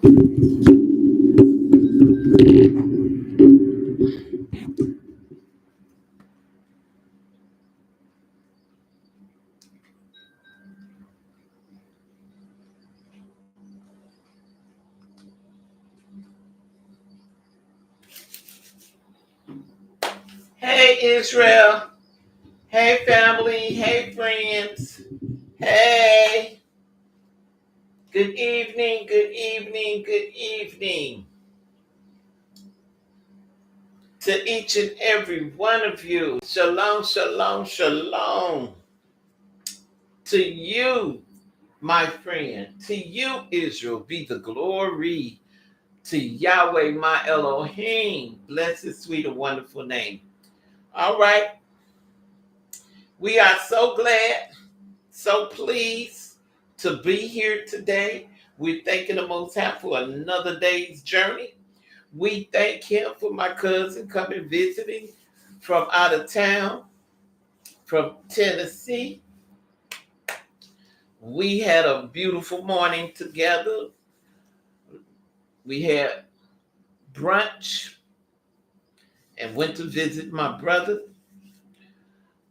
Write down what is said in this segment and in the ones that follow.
Hey, Israel. Hey, family. Hey, friends. Hey. Good evening. Good evening. Good evening to each and every one of you. Shalom, shalom, shalom. To you, my friend. To you, Israel, be the glory. To Yahweh, my Elohim. Bless his sweet and wonderful name. All right. We are so glad, so pleased to be here today. We're thanking the Most High for another day's journey. We thank him for my cousin coming visiting from out of town, from Tennessee. We had a beautiful morning together. We had brunch and went to visit my brother.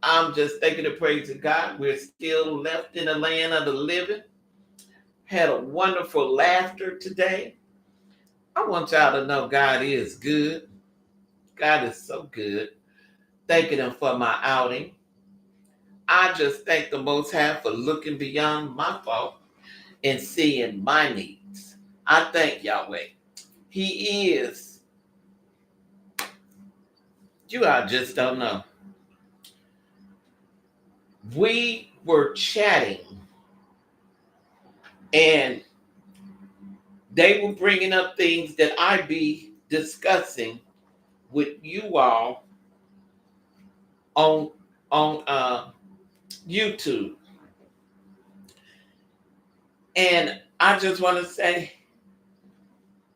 I'm just thanking and praising God. We're still left in the land of the living. Had a wonderful laughter today. I want y'all to know God is good. God is so good. Thanking him for my outing. I just thank the Most High for looking beyond my fault and seeing my needs. I thank Yahweh. He is. You all just don't know. We were chatting and they were bringing up things that I be discussing with you all on YouTube. And I just want to say,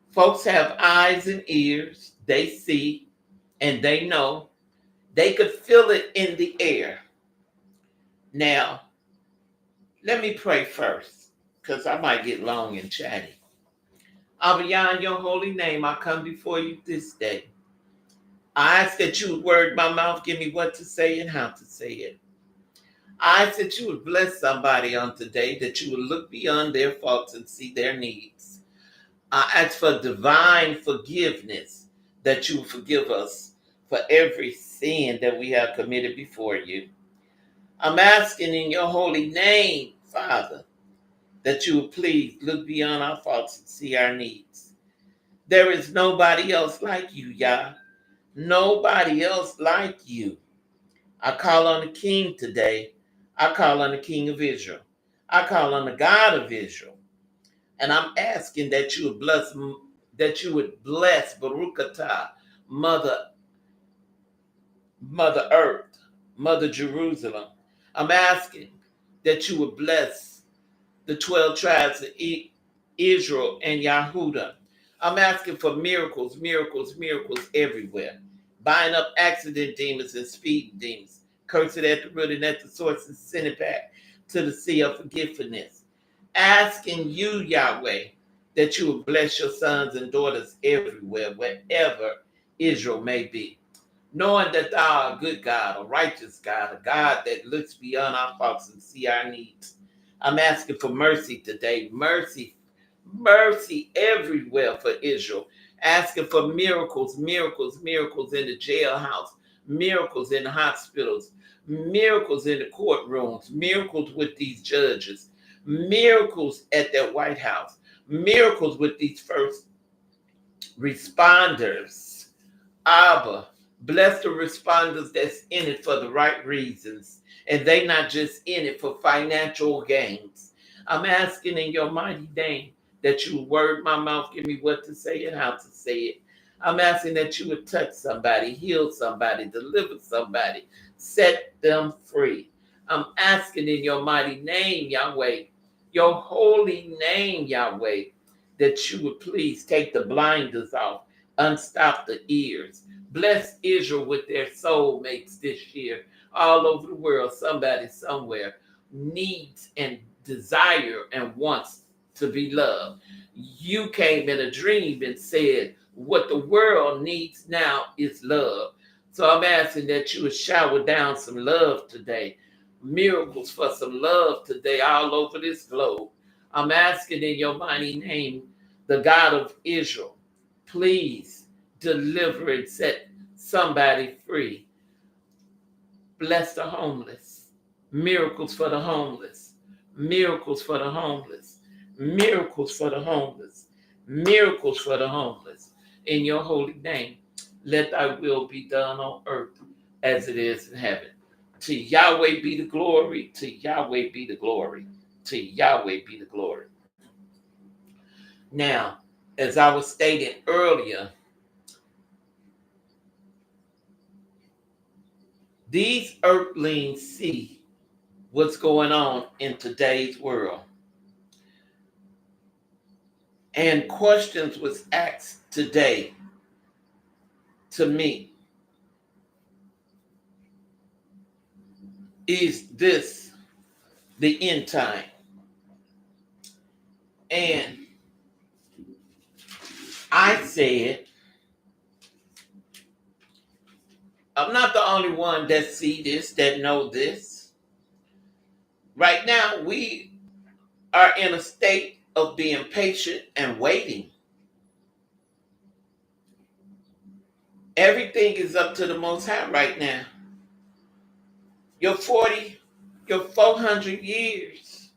folks have eyes and ears. They see and they know. They could feel it in the air. Now, let me pray first, because I might get long and chatty. Abba, Yah, in your holy name, I come before you this day. I ask that you would word my mouth, give me what to say and how to say it. I ask that you would bless somebody on today, that you would look beyond their faults and see their needs. I ask for divine forgiveness, that you would forgive us for every sin that we have committed before you. I'm asking in your holy name, Father, that you would please look beyond our faults and see our needs. There is nobody else like you, Yah. Nobody else like you. I call on the King today. I call on the King of Israel. I call on the God of Israel. And I'm asking that you would bless Baruch Atah, Mother Earth, Mother Jerusalem. I'm asking that you would bless the 12 tribes of Israel and Yahudah. I'm asking for miracles, miracles, miracles everywhere. Buying up accident demons and speed demons. Curse it at the root and at the source and send it back to the sea of forgiveness. Asking you, Yahweh, that you would bless your sons and daughters everywhere, wherever Israel may be. Knowing that thou art a good God, a righteous God, a God that looks beyond our faults and see our needs. I'm asking for mercy today. Mercy, mercy everywhere for Israel. Asking for miracles, miracles, miracles in the jailhouse, miracles in the hospitals, miracles in the courtrooms, miracles with these judges, miracles at their White House, miracles with these first responders. Abba, bless the responders that's in it for the right reasons, and they not just in it for financial gains. I'm asking in your mighty name that you word my mouth, give me what to say and how to say it. I'm asking that you would touch somebody, heal somebody, deliver somebody, set them free. I'm asking in your mighty name, Yahweh, your holy name, Yahweh, that you would please take the blinders off, unstop the ears. Bless Israel with their soulmates this year. All over the world, somebody somewhere needs and desire and wants to be loved. You came in a dream and said, what the world needs now is love. So I'm asking that you would shower down some love today, miracles for some love today all over this globe. I'm asking in your mighty name, the God of Israel, please deliver and set somebody free. Bless the homeless. Miracles for the homeless. Miracles for the homeless. Miracles for the homeless. Miracles for the homeless. In your holy name, let thy will be done on earth as it is in heaven. To Yahweh be the glory. To Yahweh be the glory. To Yahweh be the glory. Now, as I was stating earlier, these earthlings see what's going on in today's world. And questions was asked today to me. Is this the end time? And I said, I'm not the only one that see this, that know this. Right now, we are in a state of being patient and waiting. Everything is up to the Most High right now. Your 400 years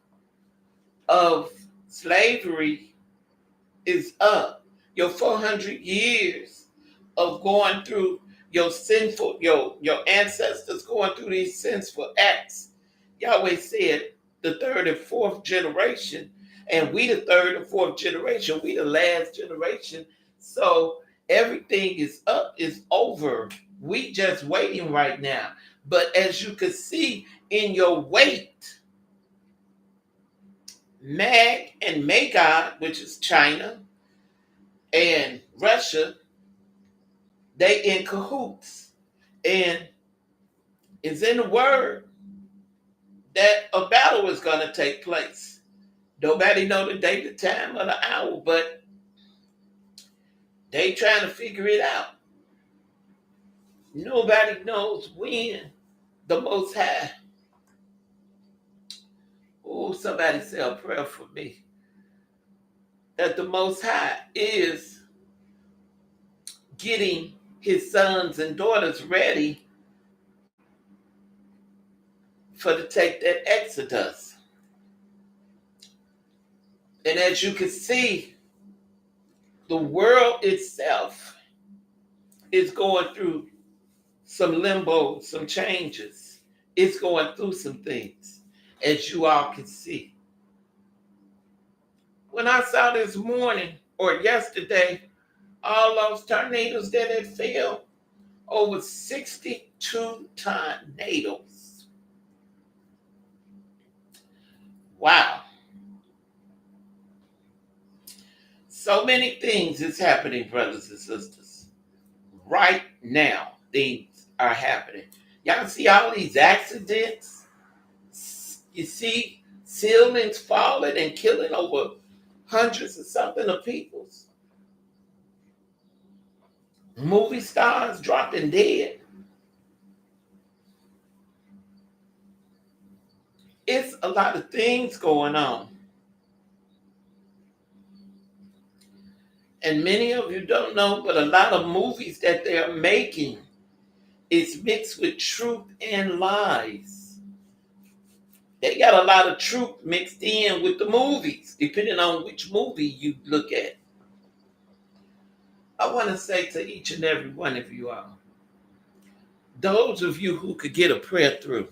of slavery is up. Your 400 years of going through your ancestors going through these sinful acts. Yahweh said the third and fourth generation, and we the third and fourth generation, we the last generation. So everything is up, is over. We just waiting right now. But as you can see in your wait, Mag and Magog, which is China and Russia, they in cahoots. And it's in the word that a battle is going to take place. Nobody know the day, the time, or the hour, but they trying to figure it out. Nobody knows when the Most High. Oh, somebody say a prayer for me. That the Most High is getting his sons and daughters ready for to take that exodus. And as you can see, the world itself is going through some limbo, some changes. It's going through some things, as you all can see. When I saw this morning or yesterday, all those tornadoes that had fell, over 62 tornadoes. Wow. So many things is happening, brothers and sisters. Right now, things are happening. Y'all see all these accidents? You see ceilings falling and killing over hundreds or something of people. Movie stars dropping dead. It's a lot of things going on. And many of you don't know, but a lot of movies that they're making is mixed with truth and lies. They got a lot of truth mixed in with the movies, depending on which movie you look at. I want to say to each and every one of you all, those of you who could get a prayer through,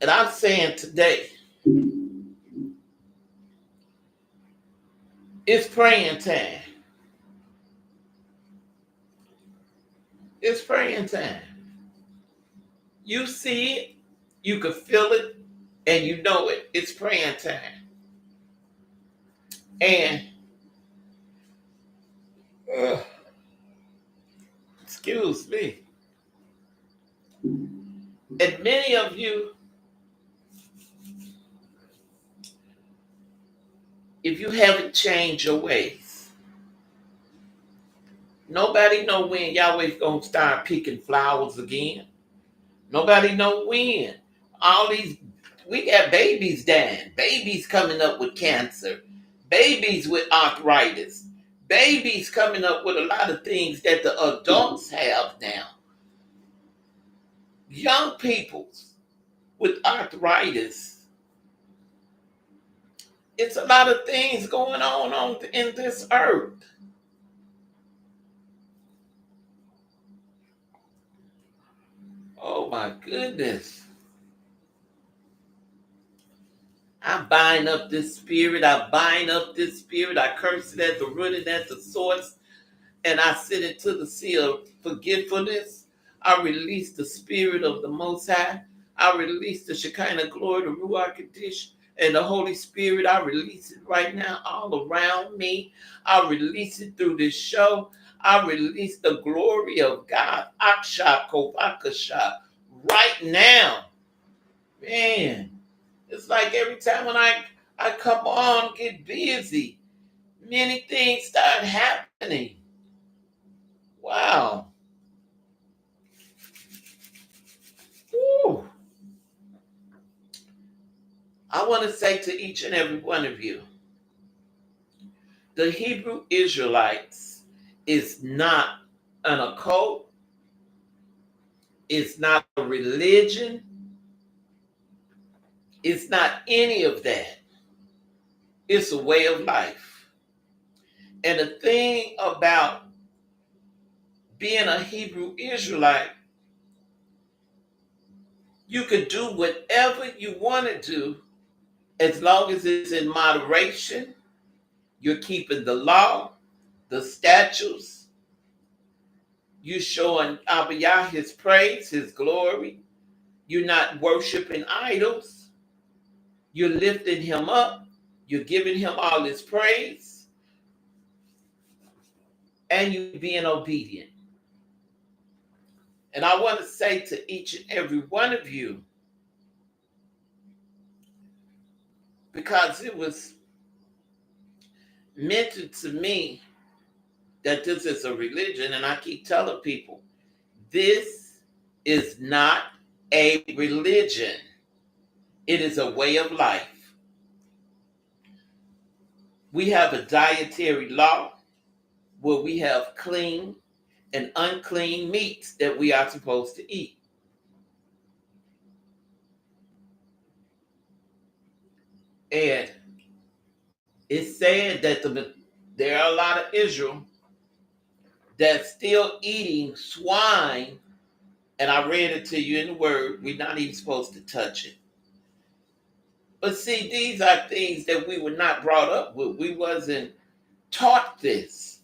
and I'm saying today, it's praying time. It's praying time. You see it, you can feel it, and you know it. It's praying time. And, excuse me, and many of you if you haven't changed your ways, nobody know when Yahweh's gonna start picking flowers again. Nobody know when. All these, we got babies dying, babies coming up with cancer, babies with arthritis, babies coming up with a lot of things that the adults have now. Young people with arthritis. It's a lot of things going on in this earth. Oh my goodness. I bind up this spirit. I bind up this spirit. I curse it at the root and at the source. And I send it to the sea of forgetfulness. I release the spirit of the Most High. I release the Shekinah glory, the Ruach Kadesh, and the Holy Spirit. I release it right now all around me. I release it through this show. I release the glory of God, Aksha Kovakasha, right now. Man, it's like every time when I come on, get busy, many things start happening. Wow. Woo. I want to say to each and every one of you, the Hebrew Israelites is not an occult, it's not a religion, it's not any of that. It's a way of life. And the thing about being a Hebrew Israelite, you could do whatever you want to do as long as it's in moderation. You're keeping the law, the statutes. You showing Abiyah his praise, his glory. You're not worshiping idols. You're lifting him up. You're giving him all his praise. And you're being obedient. And I want to say to each and every one of you, because it was mentioned to me that this is a religion, and I keep telling people, this is not a religion. It is a way of life. We have a dietary law where we have clean and unclean meats that we are supposed to eat. And it's said that there are a lot of Israel that's still eating swine, and I read it to you in the word, we're not even supposed to touch it. But see, these are things that we were not brought up with. We wasn't taught this.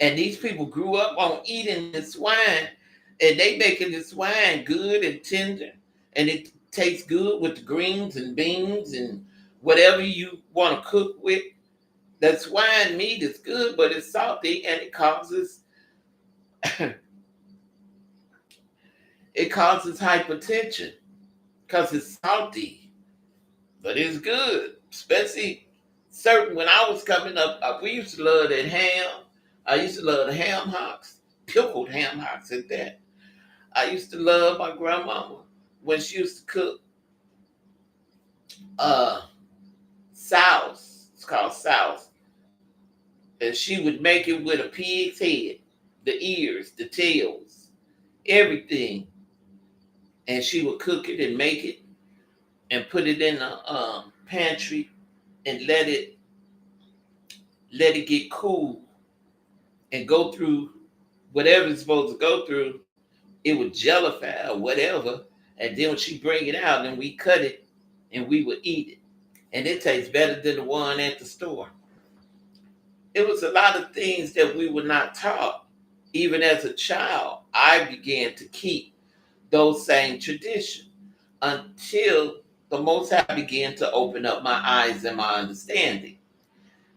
And these people grew up on eating this wine, and they making this wine good and tender, and it tastes good with the greens and beans and whatever you want to cook with. That swine meat is good, but it's salty, and it causes hypertension because it's salty, but it's good. Especially certain when I was coming up, we used to love that ham. I used to love the ham hocks, pickled ham hocks at that. I used to love my grandmama when she used to cook souse. It's called souse. And she would make it with a pig's head, the ears, the tails, everything. And she would cook it and make it and put it in a pantry and let it get cool and go through whatever it's supposed to go through. It would jellify or whatever, and then when she bring it out and we cut it and we would eat it, and it tastes better than the one at the store. It was a lot of things that we were not taught. Even as a child, I began to keep those same traditions until the Most High began to open up my eyes and my understanding.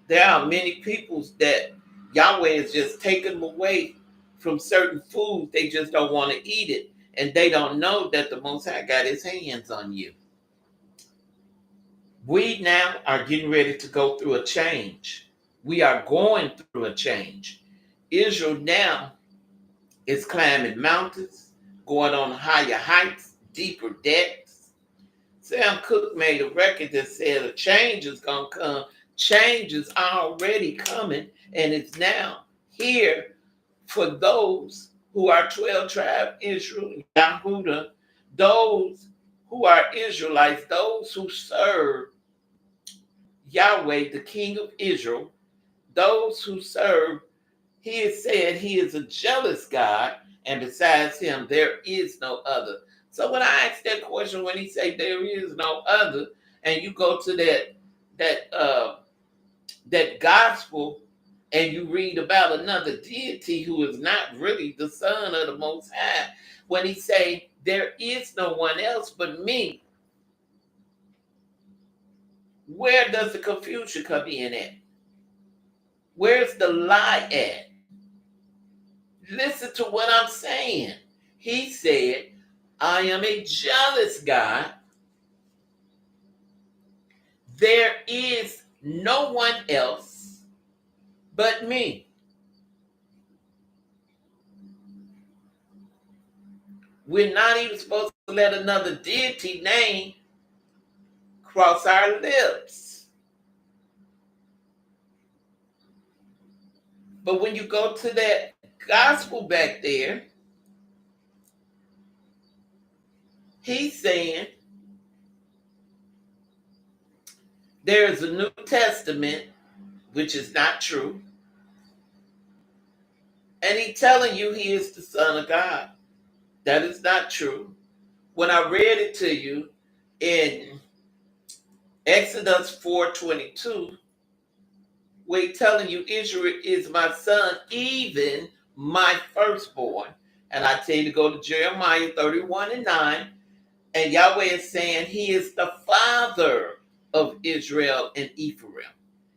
There are many peoples that Yahweh is just taking them away from certain foods. They just don't want to eat it. And they don't know that the Most High got his hands on you. We now are getting ready to go through a change. We are going through a change. Israel now is climbing mountains, going on higher heights, deeper depths. Sam Cooke made a record that said a change is going to come. Change is already coming, and it's now here for those who are 12 tribe Israel, Yahudah, those who are Israelites, those who serve Yahweh, the King of Israel, those who serve, he has said he is a jealous God, and besides him, there is no other. So when I ask that question, when he say there is no other, and you go to that gospel, and you read about another deity who is not really the Son of the Most High, when he say there is no one else but me, where does the confusion come in at? Where's the lie at? Listen to what I'm saying. He said, I am a jealous God. There is no one else but me. We're not even supposed to let another deity name cross our lips. But when you go to that gospel back there, he's saying there is a New Testament, which is not true. And he's telling you he is the Son of God. That is not true. When I read it to you in Exodus 4:22, we're telling you Israel is my son, even my firstborn. And I tell you to go to Jeremiah 31:9, and Yahweh is saying he is the father of Israel and Ephraim.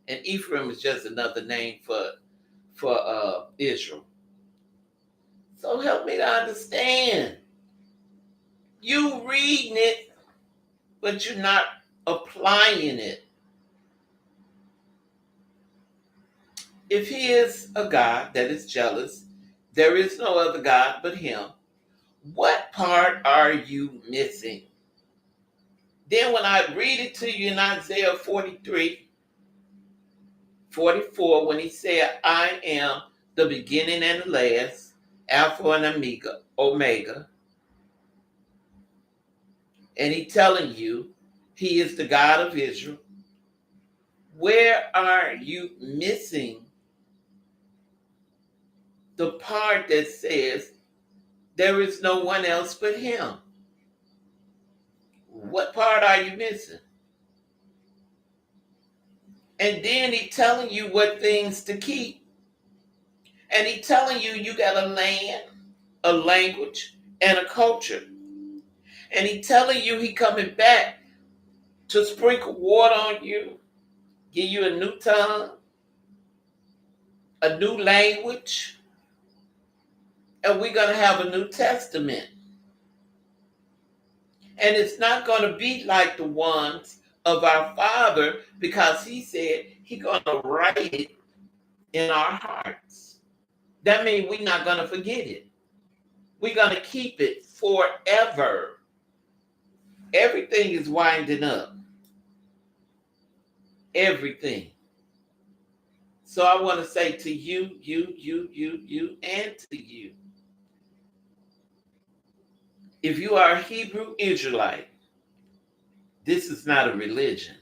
And Ephraim is just another name for Israel. So help me to understand. You reading it, but you're not applying it. If he is a God that is jealous, there is no other God but him. What part are you missing? Then when I read it to you in Isaiah 43:44, when he said, I am the beginning and the last, Alpha and Omega, and he telling you he is the God of Israel, where are you missing the part that says there is no one else but him? What part are you missing? And then he telling you what things to keep. And he telling you you got a land, a language, and a culture. And he telling you he coming back to sprinkle water on you, give you a new tongue, a new language, and we're going to have a New Testament. And it's not going to be like the ones of our Father, because he said he's going to write it in our hearts. That means we're not going to forget it. We're going to keep it forever. Everything is winding up. Everything. So I want to say to you, and to you, if you are a Hebrew Israelite, this is not a religion.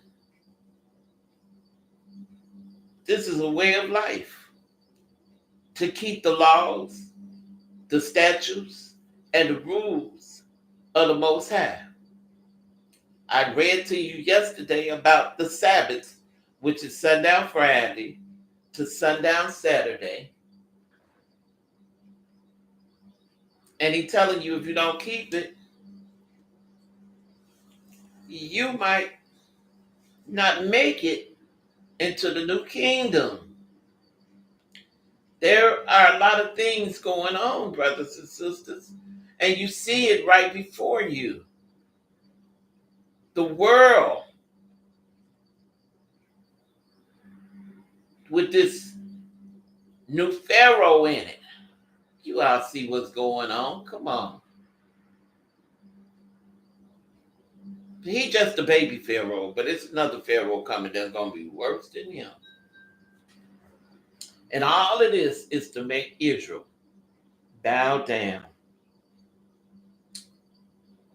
This is a way of life. To keep the laws, the statutes, and the rules of the Most High. I read to you yesterday about the Sabbath, which is sundown Friday to sundown Saturday. And he's telling you if you don't keep it, you might not make it into the new kingdom. There are a lot of things going on, brothers and sisters, and you see it right before you. The world with this new Pharaoh in it. You all see what's going on. Come on. He just a baby Pharaoh, but it's another Pharaoh coming that's going to be worse than him. And all of this is to make Israel bow down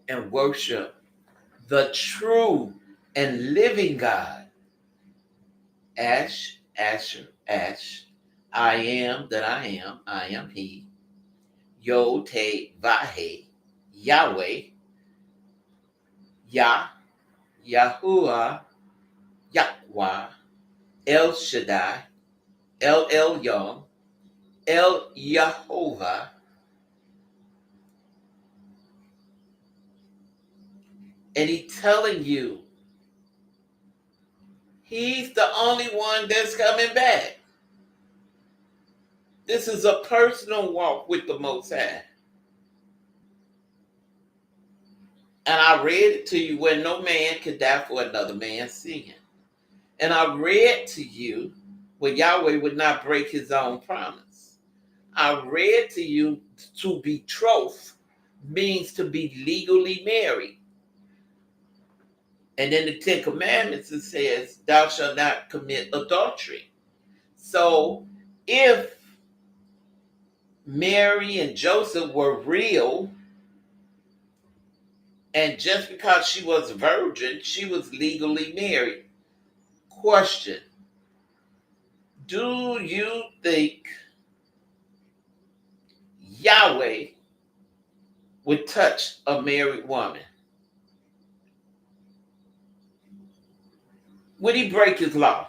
and worship the true and living God. Ash, Asher, Ash. I am that I am He. Yod, Te, Vahe, Yahweh, Yah, Yahuwah, Yahweh, El Shaddai, El Elyon, El Yahovah. And He's telling you, He's the only one that's coming back. This is a personal walk with the Most High. And I read it to you where no man can die for another man's sin. And I read to you where Yahweh would not break his own promise. I read to you to betroth means to be legally married. And in the Ten Commandments it says, thou shalt not commit adultery. So if Mary and Joseph were real, and just because she was a virgin, she was legally married. Question: do you think Yahweh would touch a married woman? Would he break his law?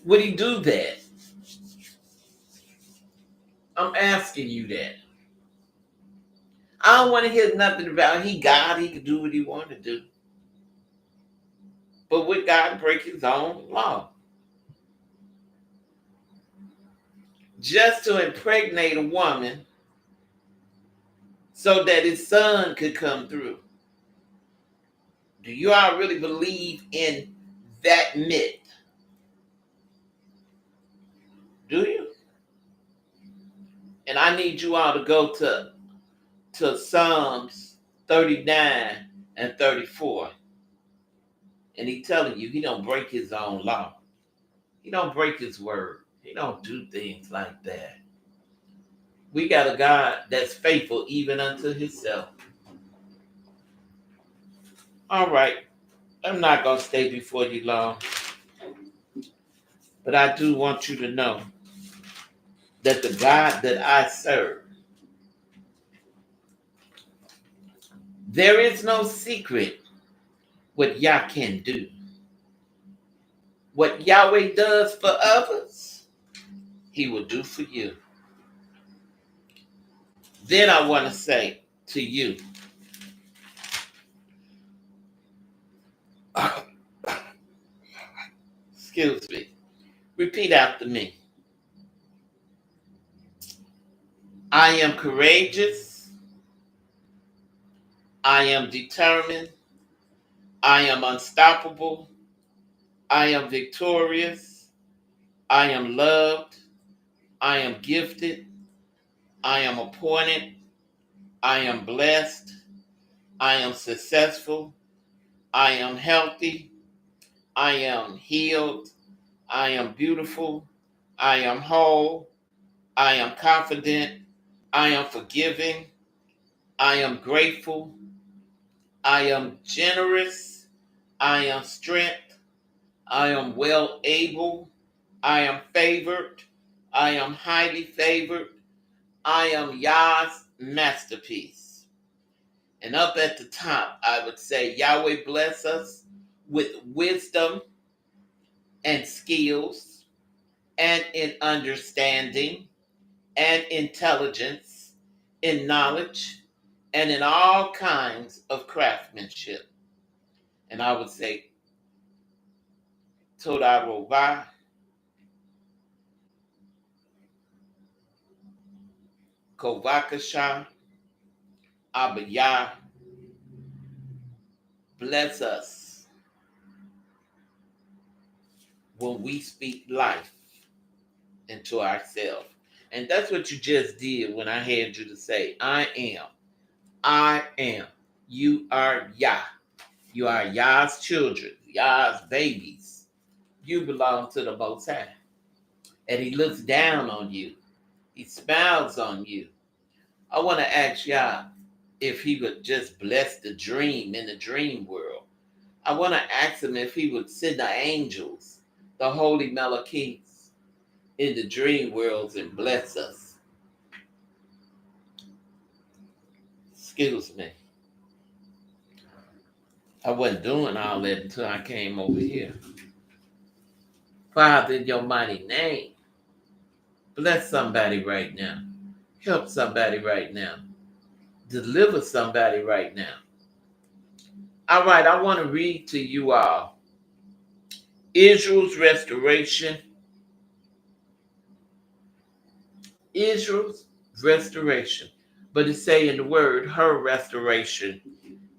Would he do that? I'm asking you that. I don't want to hear nothing about he God, he can do what he want to do. But would God break his own law? Just to impregnate a woman so that his son could come through. Do you all really believe in that myth? Do you? And I need you all to go to Psalms 39 and 34. And he telling you he don't break his own law. He don't break his word. He don't do things like that. We got a God that's faithful even unto himself. All right. I'm not going to stay before you long. But I do want you to know that the God that I serve, there is no secret what Yah can do. What Yahweh does for others, he will do for you. Then I want to say to you, excuse me, repeat after me. I am courageous. I am determined. I am unstoppable. I am victorious. I am loved. I am gifted. I am appointed. I am blessed. I am successful. I am healthy. I am healed. I am beautiful. I am whole. I am confident. I am forgiving. I am grateful. I am generous. I am strength. I am well able. I am favored. I am highly favored. I am Yah's masterpiece. And up at the top, I would say, Yahweh bless us with wisdom and skills and in understanding and intelligence, in knowledge, and in all kinds of craftsmanship. And I would say, Toda Rovah, Kovakasha, Abiyah, bless us when we speak life into ourselves. And that's what you just did when I had you to say, I am. I am. You are Yah. You are Yah's children, Yah's babies. You belong to the Most High. And He looks down on you. He smiles on you. I want to ask Yah if He would just bless the dream in the dream world. I want to ask Him if He would send the angels, the holy Malachites, in the dream worlds and bless us. Excuse me. I wasn't doing all that until I came over here. Father, in your mighty name, bless somebody right now. Help somebody right now. Deliver somebody right now. All right, I want to read to you all Israel's restoration. Israel's restoration. But it say in the word, her restoration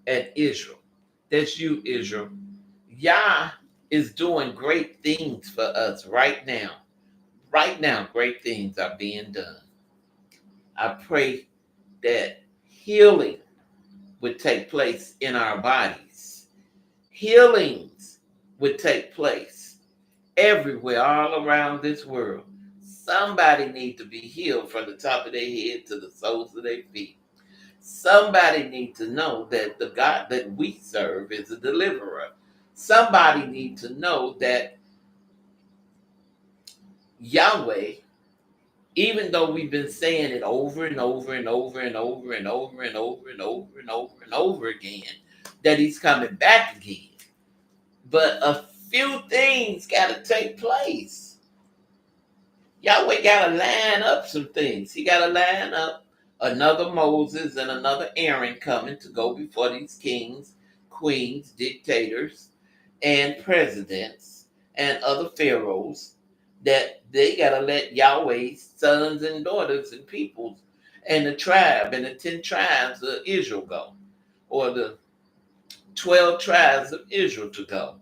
at Israel. That's you, Israel. Yah is doing great things for us right now. Right now, great things are being done. I pray that healing would take place in our bodies. Healings would take place everywhere, all around this world. Somebody needs to be healed from the top of their head to the soles of their feet. Somebody needs to know that the God that we serve is a deliverer. Somebody needs to know that Yahweh, even though we've been saying it over and over and over and over and over and over and over and over and over again, that He's coming back again. But a few things got to take place. Yahweh got to line up some things. He got to line up another Moses and another Aaron coming to go before these kings, queens, dictators, and presidents and other pharaohs, that they got to let Yahweh's sons and daughters and peoples and the tribe and the 10 tribes of Israel go, or the 12 tribes of Israel to go.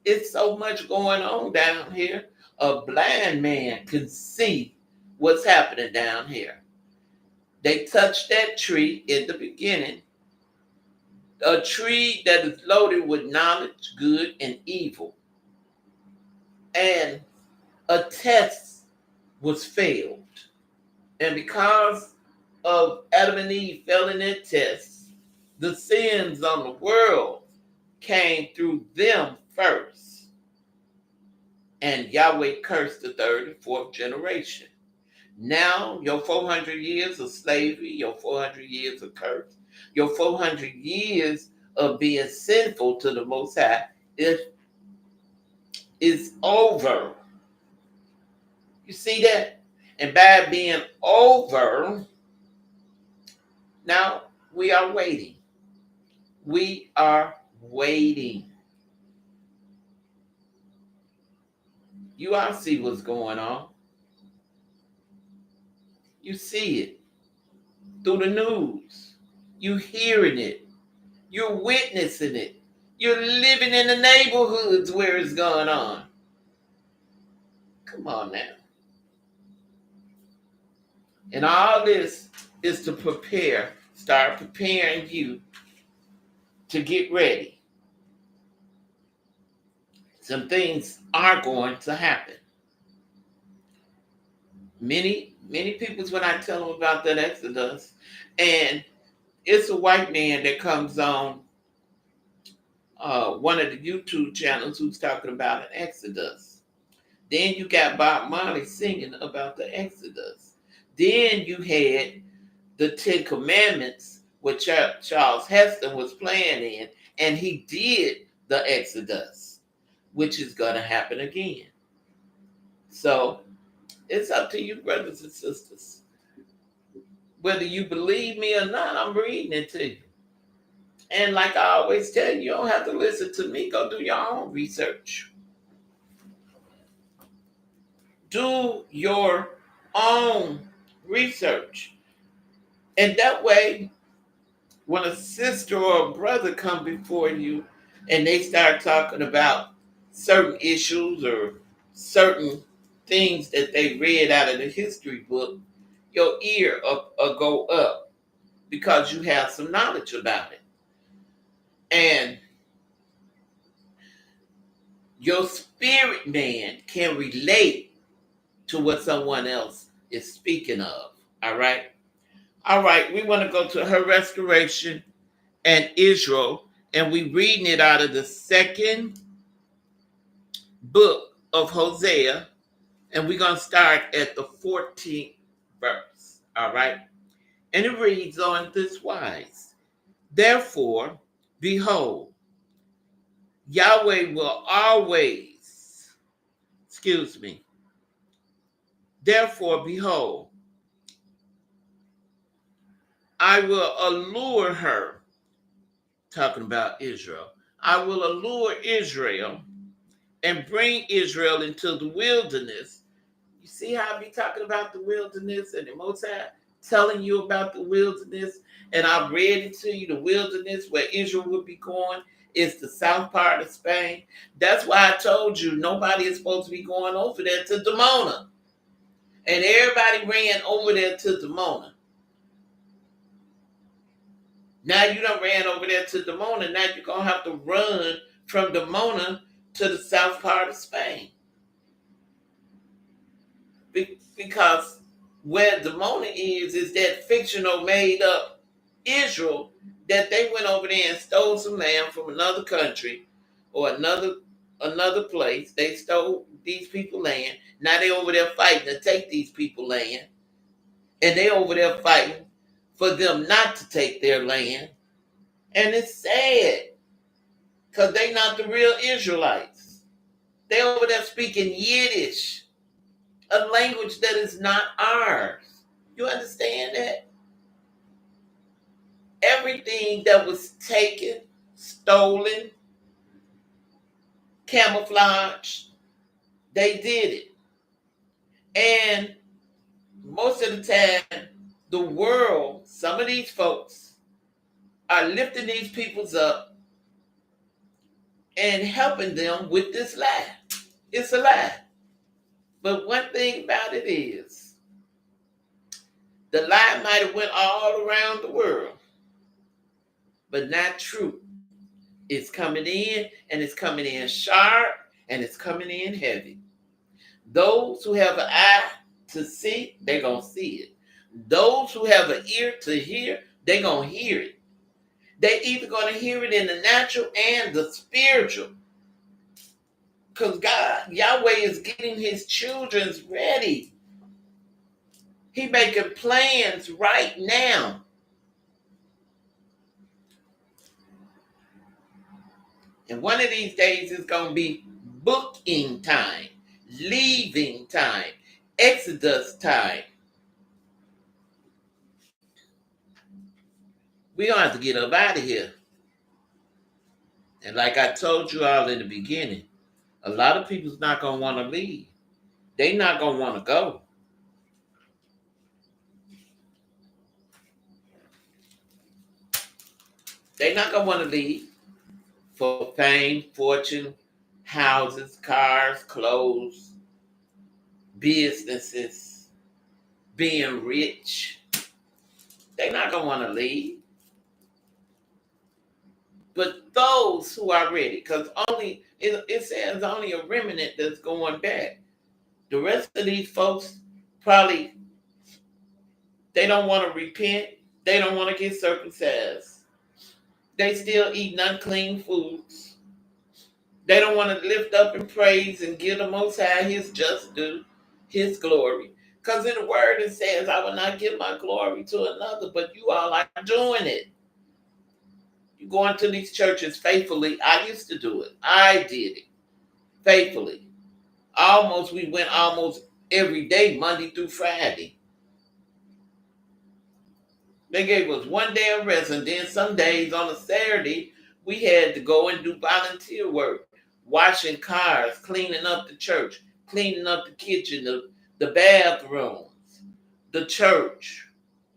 It's so much going on down here. A blind man can see what's happening down here. They touched that tree in the beginning, a tree that is loaded with knowledge, good and evil. And a test was failed. And because of Adam and Eve failing their test, the sins on the world came through them first. And Yahweh cursed the third and fourth generation. Now, your 400 years of slavery, your 400 years of curse, your 400 years of being sinful to the Most High is over. You see that? And by being over, now we are waiting. We are waiting. You all see what's going on. You see it through the news. You hearing it. You're witnessing it. You're living in the neighborhoods where it's going on. Come on now. And all this is to start preparing you to get ready. Some things are going to happen. Many people, when I tell them about that Exodus, and it's a white man that comes on one of the YouTube channels who's talking about an Exodus. Then you got Bob Marley singing about the Exodus. Then you had the 10 Commandments, which Charles Heston was playing in, and he did the Exodus, which is going to happen again. So it's up to you, brothers and sisters. Whether you believe me or not, I'm reading it to you. And like I always tell you, you don't have to listen to me. Go do your own research. Do your own research. And that way, when a sister or a brother come before you and they start talking about certain issues or certain things that they read out of the history book, your ear will go up because you have some knowledge about it. And your spirit man can relate to what someone else is speaking of. All right. All right. We want to go to her restoration and Israel. And we reading it out of the second book of Hosea. And we're going to start at the 14th verse. All right. And it reads on this wise. Therefore, behold, Yahweh will always, excuse me. Therefore, behold, I will allure her, talking about Israel. I will allure Israel and bring Israel into the wilderness. You see how I be talking about the wilderness and the Most High telling you about the wilderness? And I've read it to you, the wilderness where Israel would be going is the south part of Spain. That's why I told you nobody is supposed to be going over there to Dimona. And everybody ran over there to Dimona. Now you done ran over there to Dimona. Now you're going to have to run from Dimona to the south part of Spain. Because where Dimona is that fictional made up Israel that they went over there and stole some land from another country or another place. They stole these people land. Now they over there fighting to take these people land. And they over there fighting for them not to take their land. And it's sad because they not the real Israelites. They over there speaking Yiddish, a language that is not ours. You understand that? Everything that was taken, stolen, camouflaged, they did it. And most of the time, the world, some of these folks are lifting these peoples up and helping them with this lie. It's a lie. But one thing about it is, the lie might have went all around the world, but not true. It's coming in, and it's coming in sharp, and it's coming in heavy. Those who have an eye to see, they're going to see it. Those who have an ear to hear, they're going to hear it. They're either going to hear it in the natural and the spiritual. Because God, Yahweh is getting his children ready. He making plans right now. And one of these days is going to be booking time, leaving time, Exodus time. We're going to have to get up out of here. And like I told you all in the beginning, a lot of people's not going to want to leave. They're not going to want to go. They're not going to want to leave for fame, fortune, houses, cars, clothes, businesses, being rich. They're not going to want to leave. But those who are ready, because only it says only a remnant that's going back. The rest of these folks probably, they don't want to repent. They don't want to get circumcised. They still eat unclean foods. They don't want to lift up and praise and give the Most High his just due, his glory. Because in the word it says, I will not give my glory to another, but you all are doing it. You go into these churches faithfully. I used to do it. I did it faithfully. We went almost every day, Monday through Friday. They gave us one day of rest, and then some days on a Saturday, we had to go and do volunteer work, washing cars, cleaning up the church, cleaning up the kitchen, the bathrooms, the church,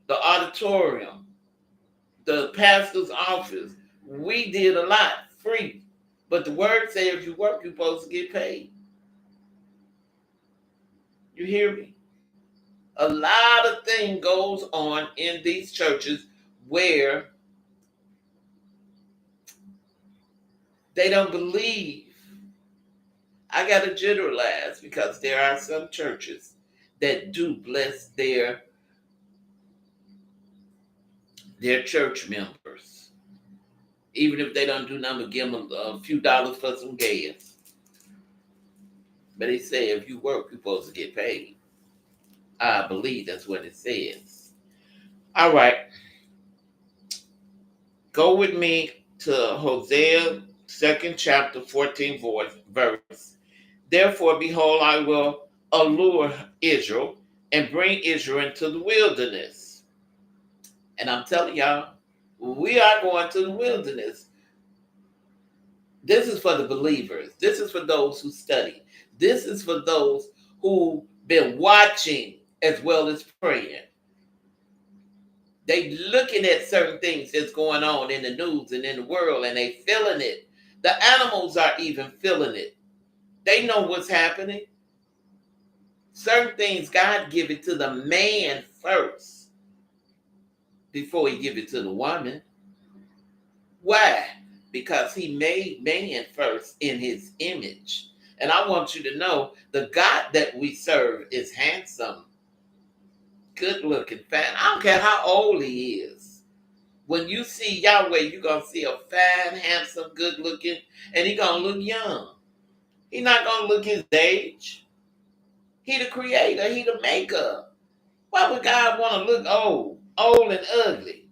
the auditorium, the pastor's office. We did a lot free. But the word says if you work, you're supposed to get paid. You hear me? A lot of things goes on in these churches where they don't believe. I got to generalize because there are some churches that do bless their church members, even if they don't do nothing but give them a few dollars for some gas. But they say if you work, you're supposed to get paid. I believe that's what it says. All right, go with me to Hosea 2nd chapter 14th verse. Therefore, behold, I will allure Israel and bring Israel into the wilderness. And I'm telling y'all, we are going to the wilderness. This is for the believers. This is for those who study. This is for those who've been watching as well as praying. They looking at certain things that's going on in the news and in the world, and they feeling it. The animals are even feeling it. They know what's happening. Certain things God give it to the man first before he give it to the woman. Why? Because he made man first in his image. And I want you to know the God that we serve is handsome, good looking, fat. I don't care how old he is. When you see Yahweh, you're going to see a fine, handsome, good looking, and he's going to look young. He's not going to look his age. He the creator. He the maker. Why would God want to look old and ugly,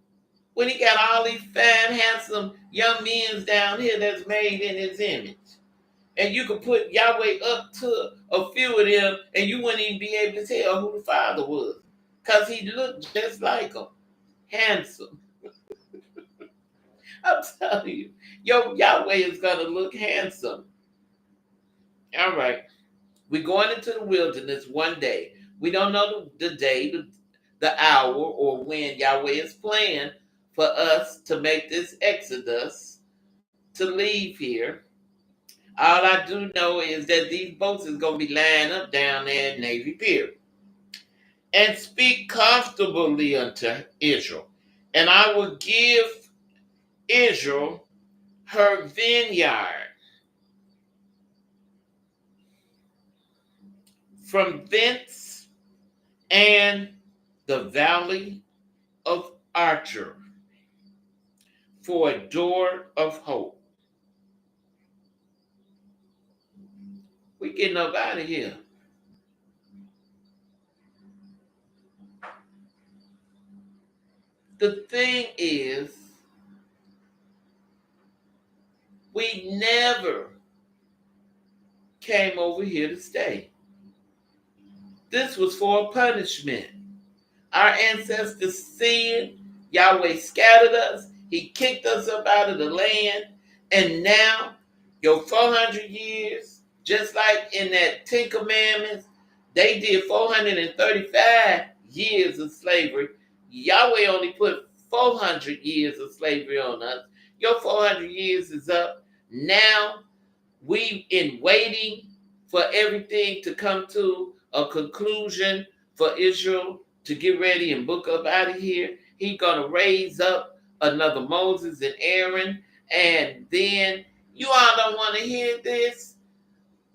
when he got all these fine, handsome young men down here that's made in his image? And you could put Yahweh up to a few of them, and you wouldn't even be able to tell who the father was, because he looked just like him. Handsome. I'm telling you, Yahweh is going to look handsome. All right. We're going into the wilderness one day. We don't know the day, the hour, or when Yahweh is planned for us to make this exodus, to leave here. All I do know is that these boats is going to be lined up down there in Navy Pier. And speak comfortably unto Israel. And I will give Israel her vineyard. From thence and the valley of Archer for a door of hope. We getting up out of here. The thing is, we never came over here to stay. This was for a punishment. Our ancestors sinned. Yahweh scattered us. He kicked us up out of the land. And now, your 400 years, just like in that Ten Commandments, they did 435 years of slavery. Yahweh only put 400 years of slavery on us. Your 400 years is up. Now, we in waiting for everything to come to a conclusion for Israel to get ready and book up out of here. He's going to raise up another Moses and Aaron. And then you all don't want to hear this.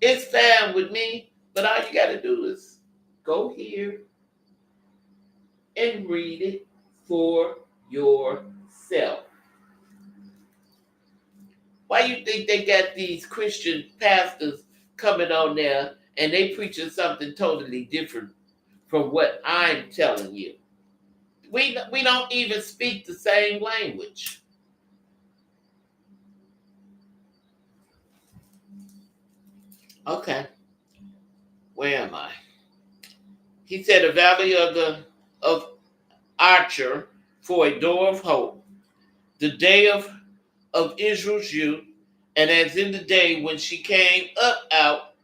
It's fine with me. But all you got to do is go here and read it for yourself. Why you think they got these Christian pastors coming on there and they preaching something totally different from what I'm telling you? We don't even speak the same language. Okay, where am I? He said, "The valley of Archer for a door of hope, the day of Israel's youth, and as in the day when she came up out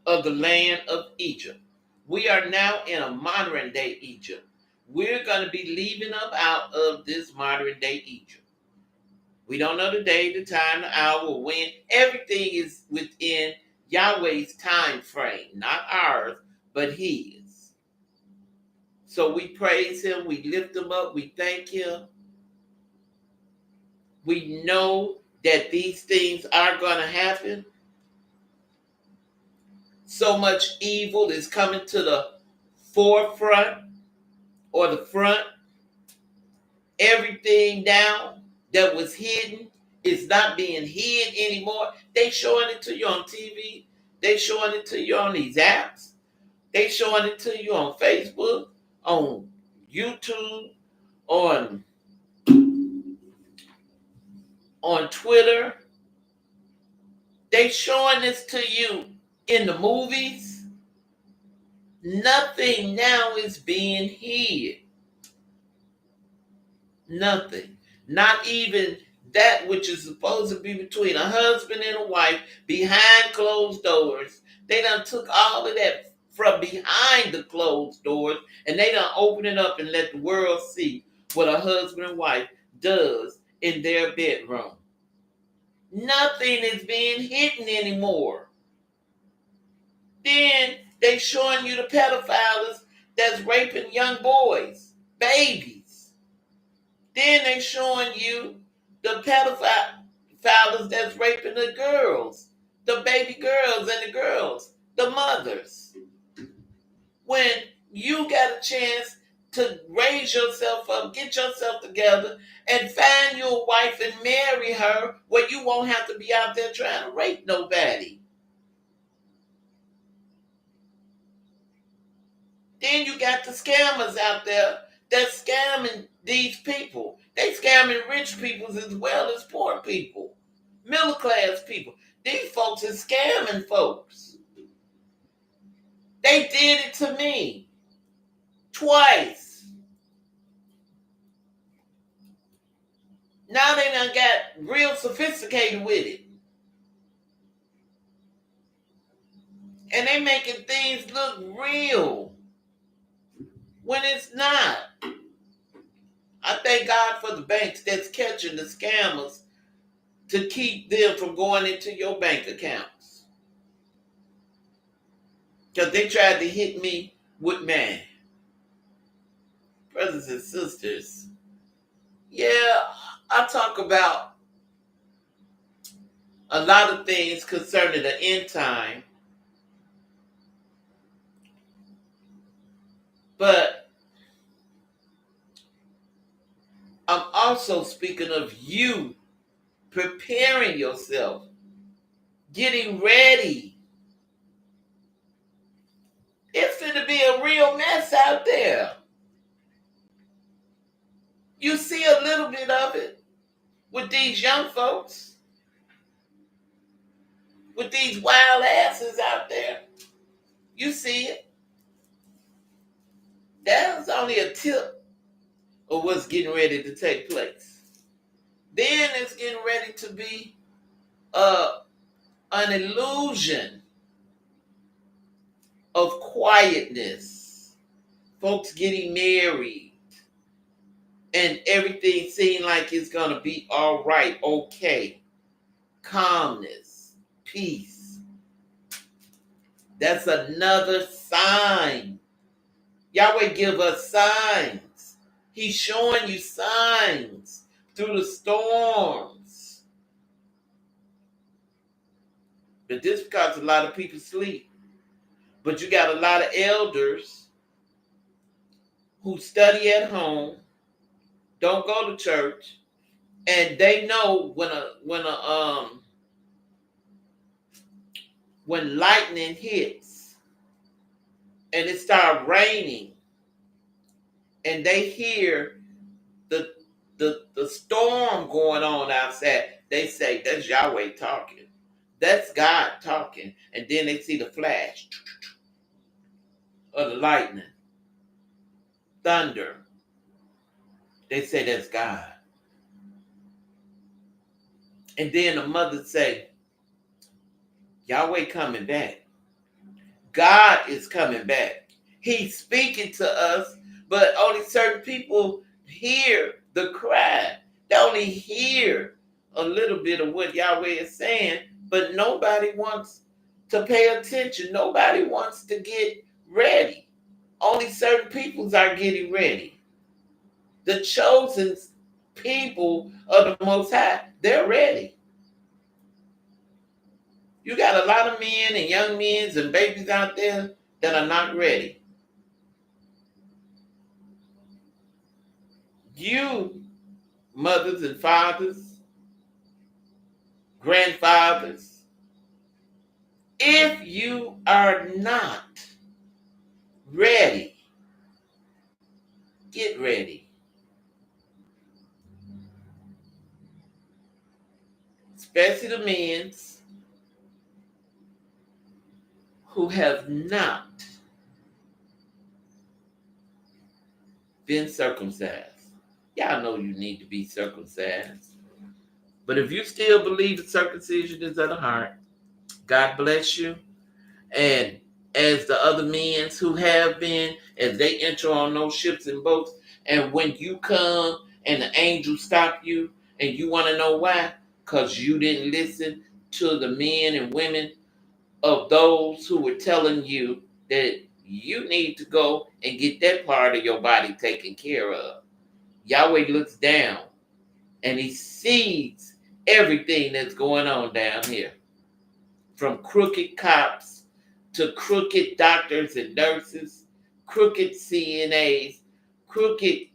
of the land of Egypt." We are now in a modern day Egypt. We're going to be leaving up out of this modern day Egypt. We don't know the day, the time, the hour, when. Everything is within Yahweh's time frame, not ours. but his. So we praise him, we lift him up, we thank him. We know that these things are going to happen. So much evil is coming to the forefront or the front. Everything now that was hidden is not being hid anymore. They showing it to you on TV. They showing it to you on these apps. They showing it to you on Facebook, on YouTube, on Twitter. They showing this to you in the movies. Nothing now is being hid. Nothing. Not even that which is supposed to be between a husband and a wife behind closed doors. They done took all of that from behind the closed doors and they done open it up and let the world see what a husband and wife does in their bedroom. Nothing is being hidden anymore. Then they showing you the pedophiles that's raping young boys, babies. Then they showing you the pedophiles that's raping the girls, the baby girls and the girls, the mothers. When you got a chance to raise yourself up, get yourself together, and find your wife and marry her where you won't have to be out there trying to rape nobody. Then you got the scammers out there that's scamming these people. They scamming rich people as well as poor people, middle class people. These folks are scamming folks. They did it to me twice. Now they done got real sophisticated with it. And they making things look real when it's not. I thank God for the banks that's catching the scammers to keep them from going into your bank accounts. Because they tried to hit me with man. Brothers and sisters, yeah, I talk about a lot of things concerning the end time. But I'm also speaking of you preparing yourself, getting ready. It's going to be a real mess out there. You see a little bit of it with these young folks, with these wild asses out there. You see it. That's only a tip of what's getting ready to take place. Then it's getting ready to be an illusion of quietness. Folks getting married and everything seems like it's going to be all right, okay. Calmness, peace. That's another sign. Yahweh give us signs. He's showing you signs through the storms. But this because a lot of people sleep. But you got a lot of elders who study at home, don't go to church, and they know when lightning hits and it starts raining, and they hear the storm going on outside, they say that's Yahweh talking. That's God talking. And then they see the flash of the lightning, thunder. They say that's God. And then the mother say, Yahweh coming back. God is coming back. He's speaking to us, but only certain people hear the cry. They only hear a little bit of what Yahweh is saying, but nobody wants to pay attention. Nobody wants to get ready. Only certain peoples are getting ready. The chosen people of the Most High, they're ready. You got a lot of men and young men and babies out there that are not ready. You, mothers and fathers, grandfathers, if you are not ready, get ready. Especially the men who have not been circumcised. Y'all know you need to be circumcised. But if you still believe that circumcision is of the heart, God bless you. And as the other men who have been, as they enter on those ships and boats, and when you come and the angels stop you, and you want to know why, because you didn't listen to the men and women of those who were telling you that you need to go and get that part of your body taken care of. Yahweh looks down and he sees everything that's going on down here, from crooked cops to crooked doctors and nurses, crooked CNAs, crooked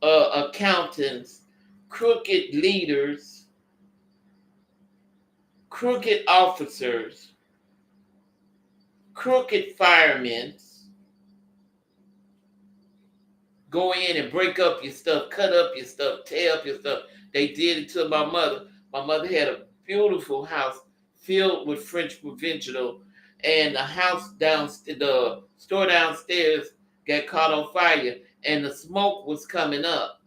accountants, crooked leaders, crooked officers, crooked firemen. Go in and break up your stuff, cut up your stuff, tear up your stuff. They did it to my mother. My mother had a beautiful house filled with French provincial, and the house downstairs, the store downstairs got caught on fire, and the smoke was coming up.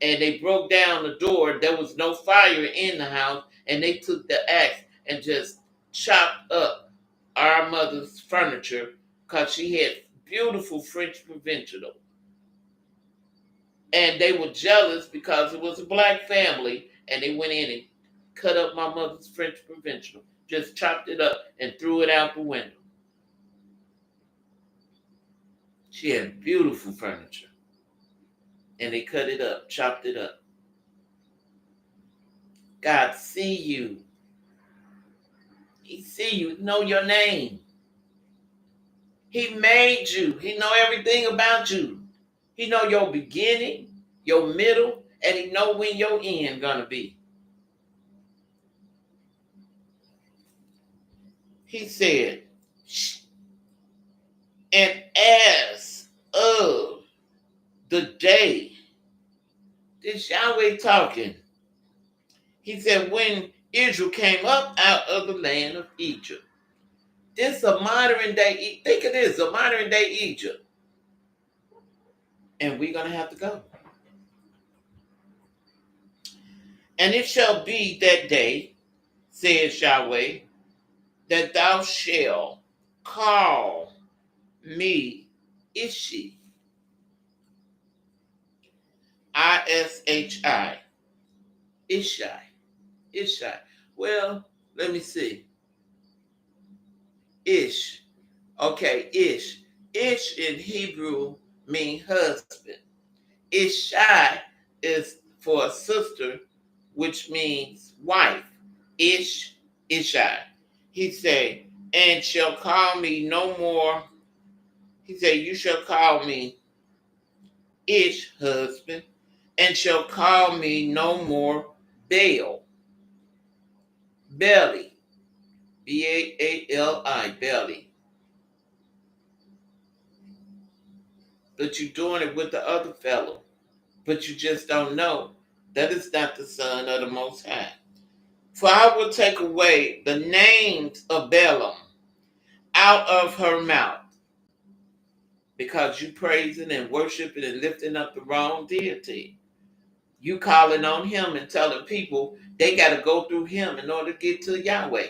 And they broke down the door. There was no fire in the house, and they took the axe and just chopped up our mother's furniture because she had beautiful French provincial. And they were jealous because it was a black family, and they went in and cut up my mother's French provincial, just chopped it up and threw it out the window. She had beautiful furniture, and they cut it up, chopped it up. God see you. He see you, know your name. He made you. He know everything about you. He know your beginning, your middle, and he know when your end gonna be. He said, and as of the day, this Yahweh talking, he said, when Israel came up out of the land of Egypt. This a modern day, think of this, a modern day Egypt. And we're going to have to go. And it shall be that day, says Yahweh, that thou shalt call me Ishi. I-S-H-I. Ishai. Ishai. Well, let me see. Ish. Okay, Ish. Ish in Hebrew means husband. Ishai is for a sister, which means wife. Ish, Ishai. He said, and shall call me no more. He said, you shall call me Ish, husband, and shall call me no more Baal. Belly. B-A-A-L-I, belly. But you're doing it with the other fellow. But you just don't know that it's not the Son of the Most High. For I will take away the names of Balaam out of her mouth, because you praising and worshiping and lifting up the wrong deity. You calling on him and telling people they got to go through him in order to get to Yahweh.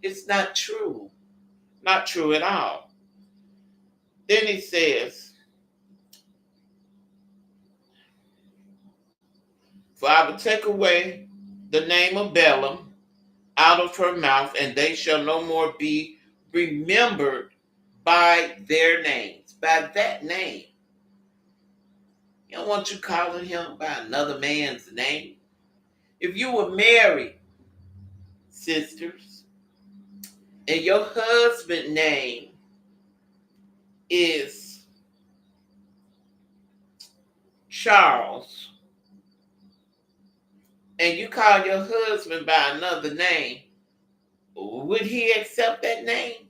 It's not true. Not true at all. Then he says, for I will take away the name of Balaam out of her mouth, and they shall no more be remembered by their names, by that name. He don't want you calling him by another man's name. If you were married, sisters, and your husband's name is Charles, and you call your husband by another name, would he accept that name?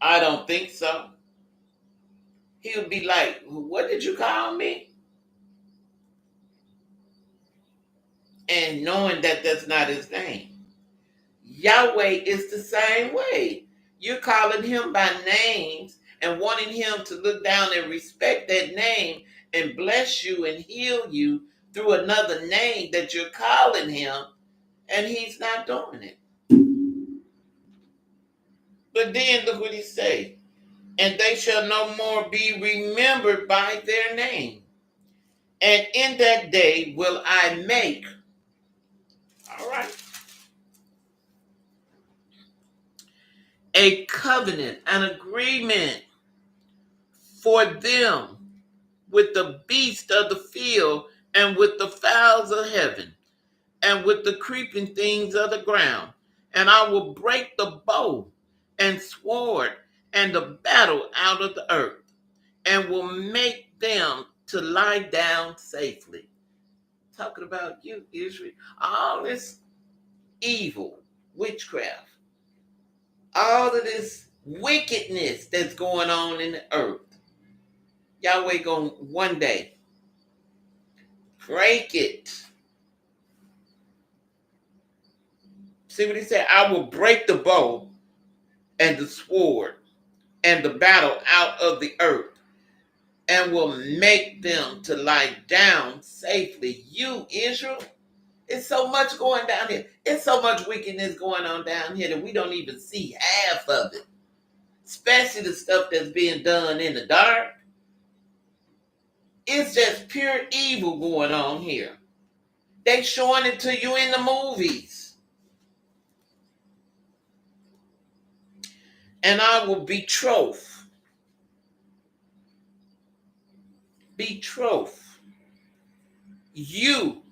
I don't think so. He would be like, what did you call me? And knowing that that's not his name. Yahweh is the same way. You're calling him by names and wanting him to look down and respect that name and bless you and heal you through another name that you're calling him, and he's not doing it. But then look what he say. And they shall no more be remembered by their name. And in that day will I make, all right, a covenant, an agreement for them with the beasts of the field and with the fowls of heaven and with the creeping things of the ground. And I will break the bow and sword and the battle out of the earth and will make them to lie down safely. Talking about you, Israel. All this evil, witchcraft, all of this wickedness that's going on in the earth. Yahweh going one day break it. See what he said? I will break the bow and the sword and the battle out of the earth and will make them to lie down safely. You, Israel, it's so much going down here. It's so much wickedness going on down here that we don't even see half of it. Especially the stuff that's being done in the dark. It's just pure evil going on here. They showing it to you in the movies. And I will betroth you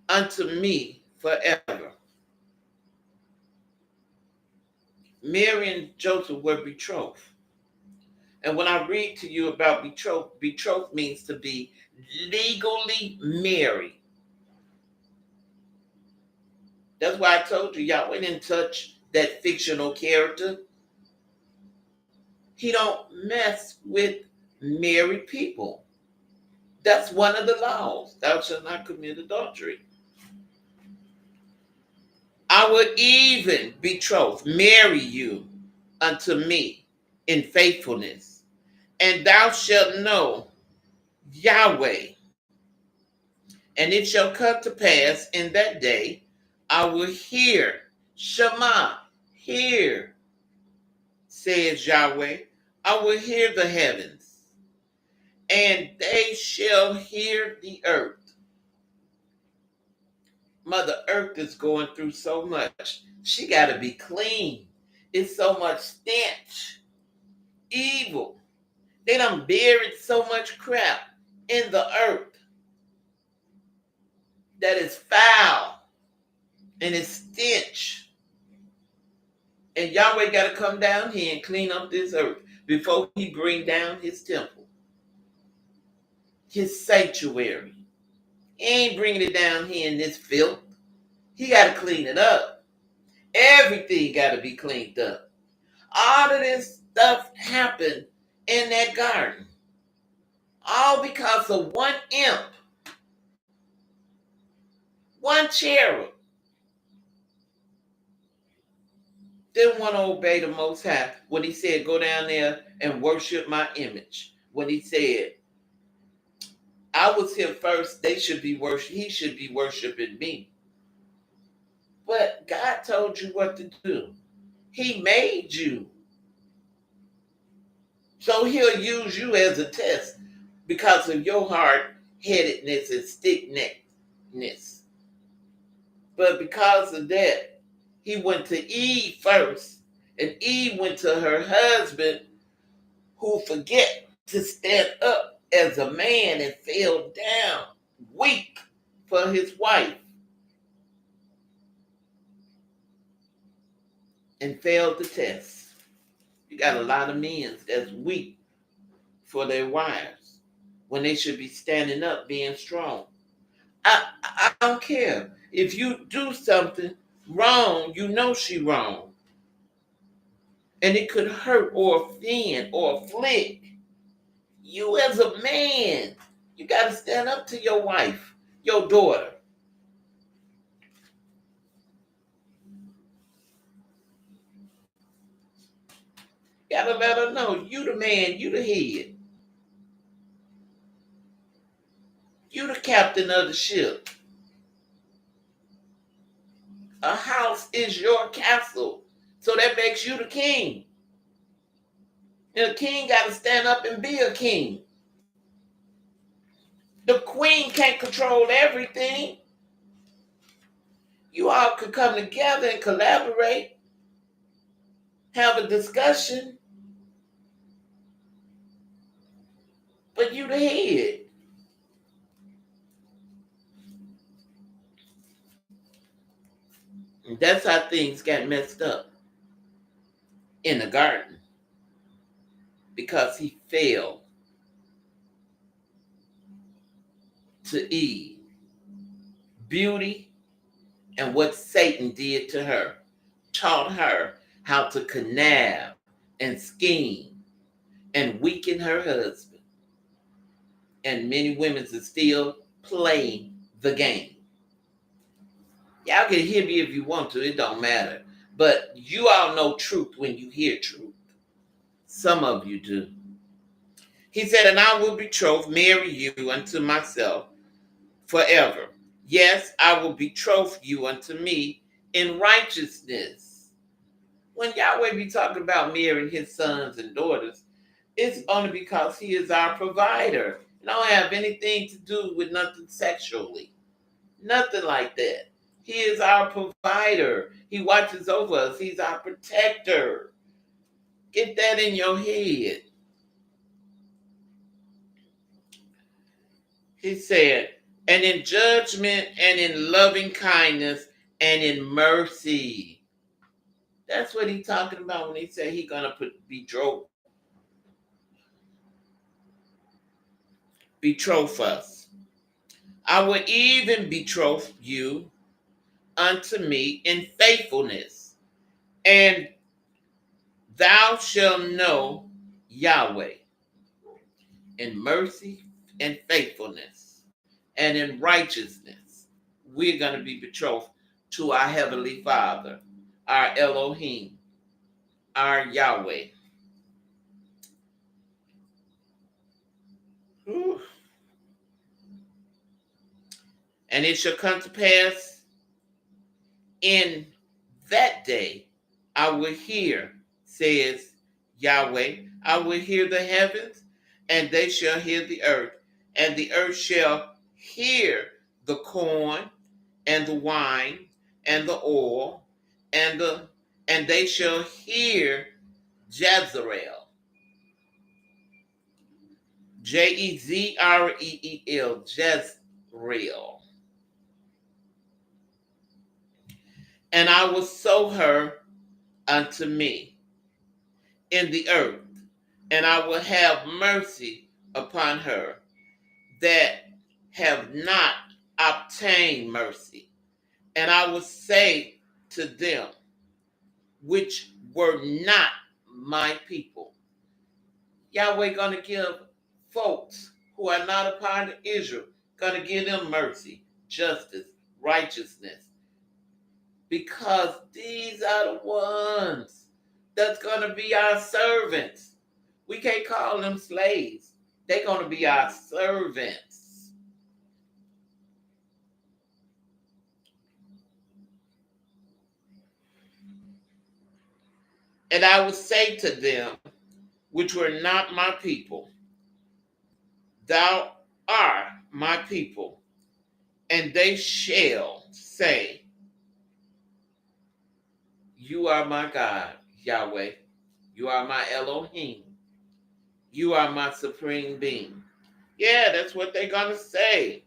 unto me forever. Mary and Joseph were betrothed. And when I read to you about betrothed means to be legally married. That's why I told you, Yahweh didn't touch that fictional character. He don't mess with married people. That's one of the laws. Thou shalt not commit adultery. I will even betroth, marry you unto me in faithfulness. And thou shalt know Yahweh. And it shall come to pass in that day, I will hear, Shema, hear, says Yahweh. I will hear the heavens, and they shall hear the earth. Mother Earth is going through so much. She got to be clean. It's so much stench, evil. They done buried so much crap in the earth that is foul and it's stench. And Yahweh got to come down here and clean up this earth before he bring down his temple, his sanctuary. He ain't bringing it down here in this filth. He got to clean it up. Everything got to be cleaned up. All of this stuff happened in that garden. All because of one imp, one cherub. Didn't want to obey the Most High when he said, go down there and worship my image. When he said, I was here first, he should be worshiping me. But God told you what to do. He made you. So he'll use you as a test because of your hard-headedness and stick-neckedness. But because of that, he went to Eve first And Eve went to her husband, who forget to stand up as a man and fell down weak for his wife and failed the test. You got a lot of men that's weak for their wives when they should be standing up being strong. I don't care. If you do something wrong, you know she wrong. And it could hurt or offend or afflict. You as a man, you got to stand up to your wife, your daughter. You got to let her know you the man, you the head. You the captain of the ship. A house is your castle. So that makes you the king. And a king got to stand up and be a king. The queen can't control everything. You all could come together and collaborate, have a discussion, but you the head. And that's how things got messed up in the garden because he failed to Eve. Beauty and what Satan did to her taught her how to connive and scheme and weaken her husband. And many women are still playing the game. Y'all can hear me if you want to, it don't matter. But you all know truth when you hear truth. Some of you do. He said, and I will betroth, marry you unto myself forever. Yes, I will betroth you unto me in righteousness. When Yahweh be talking about marrying his sons and daughters, it's only because he is our provider. It don't have anything to do with nothing sexually. Nothing like that. He is our provider. He watches over us. He's our protector. Get that in your head. He said, and in judgment and in loving kindness and in mercy. That's what he's talking about when he said he's going to betroth us. I will even betroth you unto me in faithfulness, and thou shalt know Yahweh in mercy and faithfulness and in righteousness. We're going to be betrothed to our Heavenly Father, our Elohim, our Yahweh. Whew. And it shall come to pass in that day, I will hear, says Yahweh, I will hear the heavens, and they shall hear the earth, and the earth shall hear the corn and the wine and the oil, and they shall hear Jezreel. Jezreel, Jezreel. And I will sow her unto me in the earth, and I will have mercy upon her that have not obtained mercy. And I will say to them which were not my people. Yahweh gonna give folks who are not a part of Israel, gonna give them mercy, justice, righteousness. Because these are the ones that's gonna be our servants. We can't call them slaves. They're gonna be our servants. And I will say to them, which were not my people, thou art my people, and they shall say, you are my God. Yahweh. You are my Elohim. You are my supreme being. Yeah, that's what they're going to say.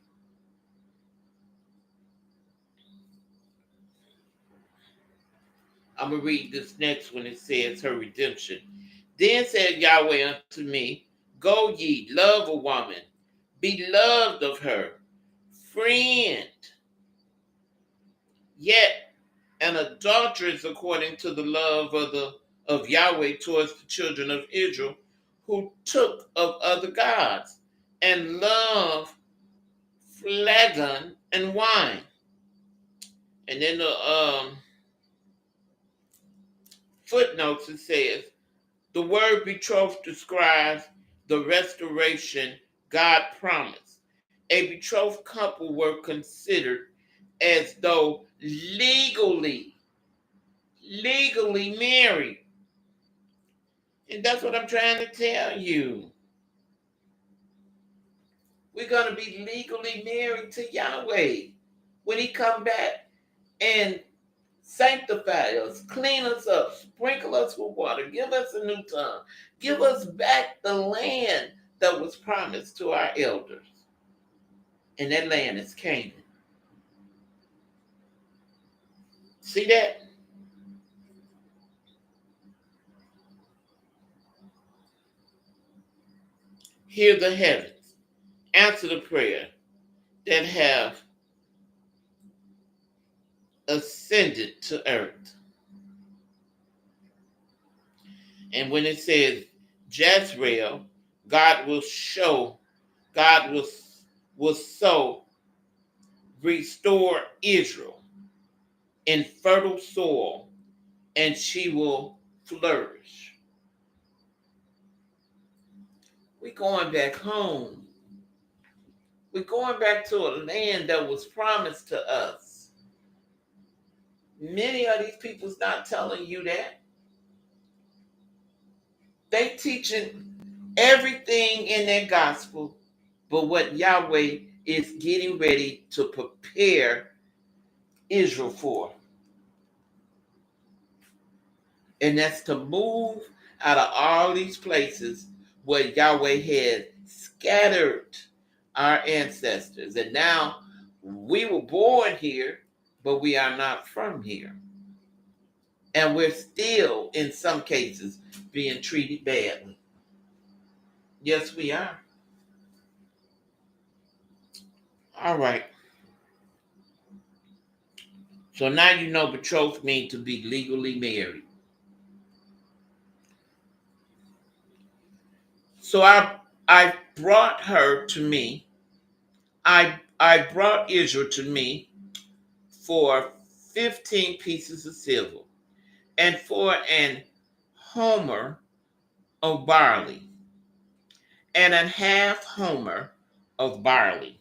I'm going to read this next one. It says, her redemption. Then said Yahweh unto me, go ye, love a woman, be loved of her, friend, yet an adulteress according to the love of Yahweh towards the children of Israel, who took of other gods, and love flagon and wine. And then the footnotes, it says, the word betrothed describes the restoration God promised. A betrothed couple were considered as though legally married. And that's what I'm trying to tell you. We're going to be legally married to Yahweh when he come back and sanctify us, clean us up, sprinkle us with water, give us a new tongue, give us back the land that was promised to our elders. And that land is Canaan. See that? Hear the heavens, answer the prayer that have ascended to earth. And when it says Jezreel, God will so restore Israel in fertile soil, and she will flourish. We're going back home. We're going back to a land that was promised to us. Many of these people's not telling you that. They teaching everything in their gospel, but what Yahweh is getting ready to prepare Israel for. And that's to move out of all these places where Yahweh had scattered our ancestors. And now we were born here, but we are not from here. And we're still, in some cases, being treated badly. Yes, we are. All right. So now you know betrothed means to be legally married. So I brought her to me. I brought Israel to me for 15 pieces of silver and for an homer of barley and a half homer of barley.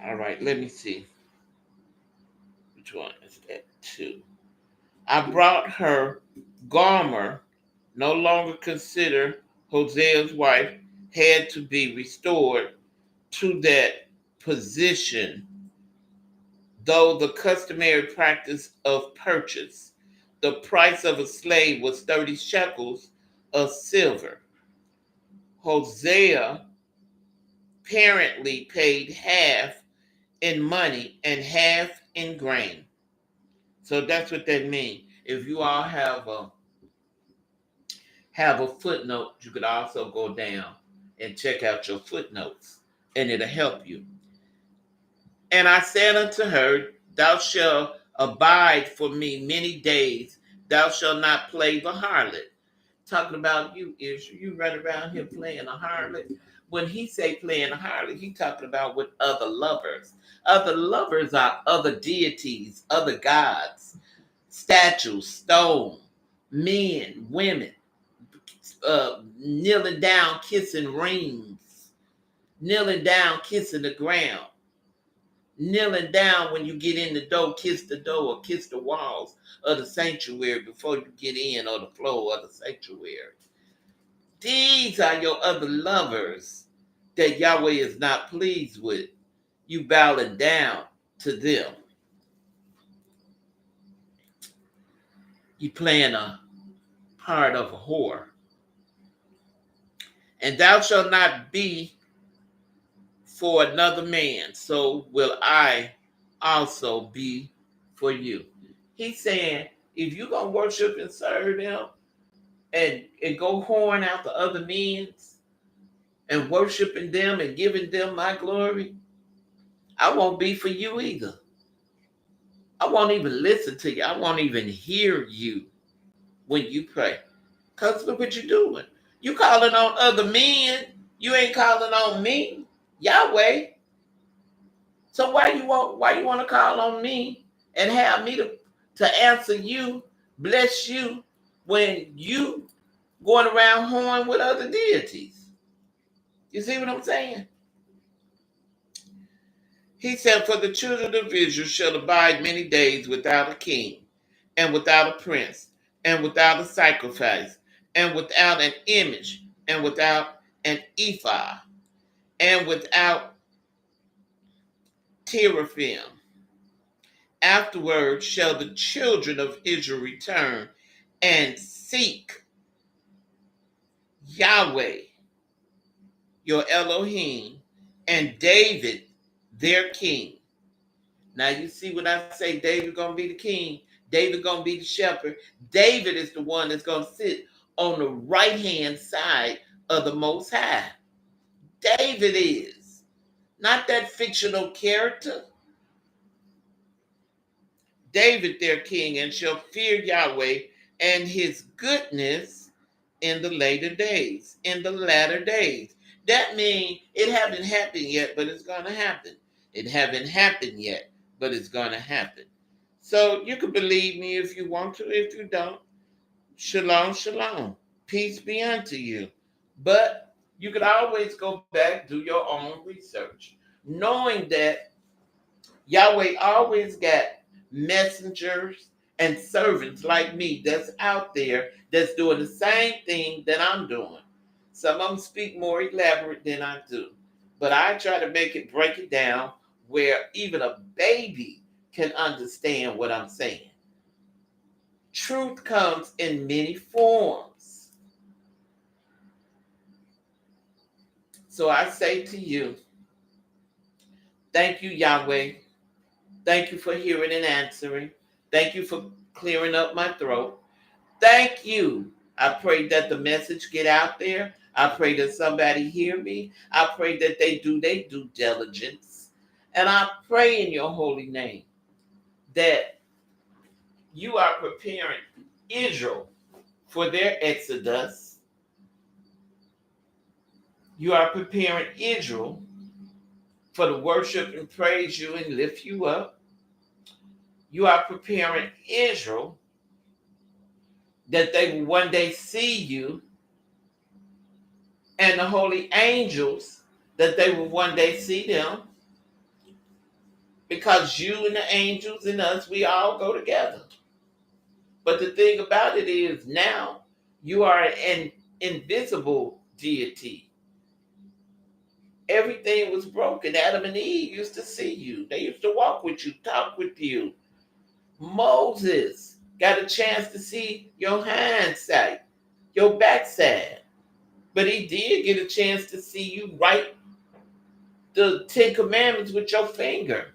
All right, let me see. Which one is that? Two. I brought her Gomer, no longer considered Hosea's wife, had to be restored to that position, though the customary practice of purchase. The price of a slave was 30 shekels of silver. Hosea apparently paid half in money and half in grain. So that's what that means. If you all have a footnote, you could also go down and check out your footnotes, and it'll help you. And I said unto her, thou shalt abide for me many days. Thou shalt not play the harlot. Talking about you, Israel. You run around here playing a harlot. When he say playing a harlot, he talking about with other lovers. Other lovers are other deities, other gods, statues, stone, men, women, kneeling down, kissing rings, kneeling down, kissing the ground, kneeling down when you get in the door or kiss the walls of the sanctuary before you get in, or the floor of the sanctuary. These are your other lovers that Yahweh is not pleased with. you bowing down to them. You playing a part of a whore. And thou shalt not be for another man, so will I also be for you. He's saying, if you're going to worship and serve them and go whoring out the other men's and worshiping them and giving them my glory, I won't be for you either. I won't even listen to you. I won't even hear you when you pray. Because look what you're doing. You calling on other men. You ain't calling on me, Yahweh. So why you want to call on me and have me to answer you, bless you, when you going around horn with other deities? You see what I'm saying? He said, for the children of Israel shall abide many days without a king, and without a prince, and without a sacrifice, and without an image, and without an ephod, and without teraphim. Afterward shall the children of Israel return and seek Yahweh, your Elohim, and David, their king. Now you see when I say David gonna be the king, David gonna be the shepherd. David is the one that's gonna sit on the right hand side of the Most High. David is not that fictional character. David their king, and shall fear Yahweh and his goodness in the later days, in the latter days. That means it haven't happened yet, but it's going to happen. It haven't happened yet, but it's going to happen. So you can believe me if you want to. If you don't, shalom, shalom. Peace be unto you. But you can always go back, do your own research, knowing that Yahweh always got messengers and servants like me that's out there that's doing the same thing that I'm doing. Some of them speak more elaborate than I do, but I try to break it down where even a baby can understand what I'm saying. Truth comes in many forms. So I say to you, thank you, Yahweh. Thank you for hearing and answering. Thank you for clearing up my throat. Thank you. I pray that the message get out there. I pray that somebody hear me. I pray that they do their due diligence. And I pray in your holy name that you are preparing Israel for their exodus. You are preparing Israel for the worship and praise you and lift you up. You are preparing Israel that they will one day see you, and the holy angels that they will one day see them, because you and the angels and us, we all go together. But the thing about it is now you are an invisible deity. Everything was broken. Adam and Eve used to see you. They used to walk with you, talk with you. Moses got a chance to see your hindsight, your backside. But he did get a chance to see you write the 10 Commandments with your finger.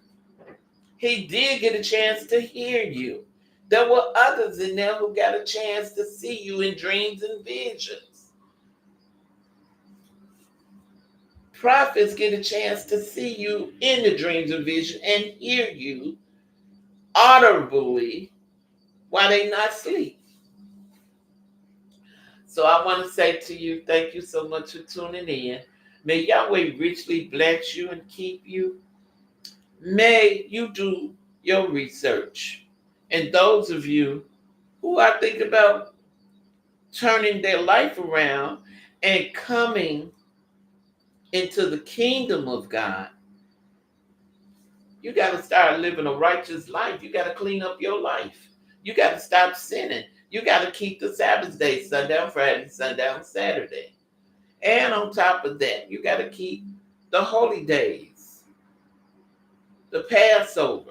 He did get a chance to hear you. There were others in there who got a chance to see you in dreams and visions. Prophets get a chance to see you in the dreams and visions and hear you audibly while they not asleep. So I want to say to you, thank you so much for tuning in. May Yahweh richly bless you and keep you. May you do your research. And those of you who are thinking about turning their life around and coming into the kingdom of God, you got to start living a righteous life. You got to clean up your life. You got to stop sinning. You got to keep the Sabbath day, sundown Friday, sundown Saturday. And on top of that, you got to keep the holy days. the Passover,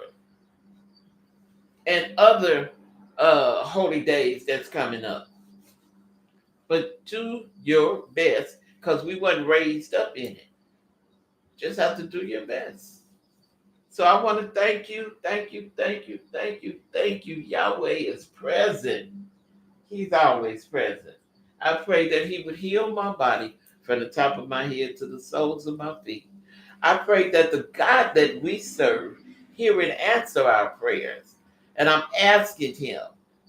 and other holy days that's coming up. But do your best because we wasn't raised up in it. Just have to do your best. So I want to thank you, thank you, thank you, thank you, thank you. Yahweh is present. He's always present. I pray that he would heal my body from the top of my head to the soles of my feet. I pray that the God that we serve hear and answer our prayers. And I'm asking him,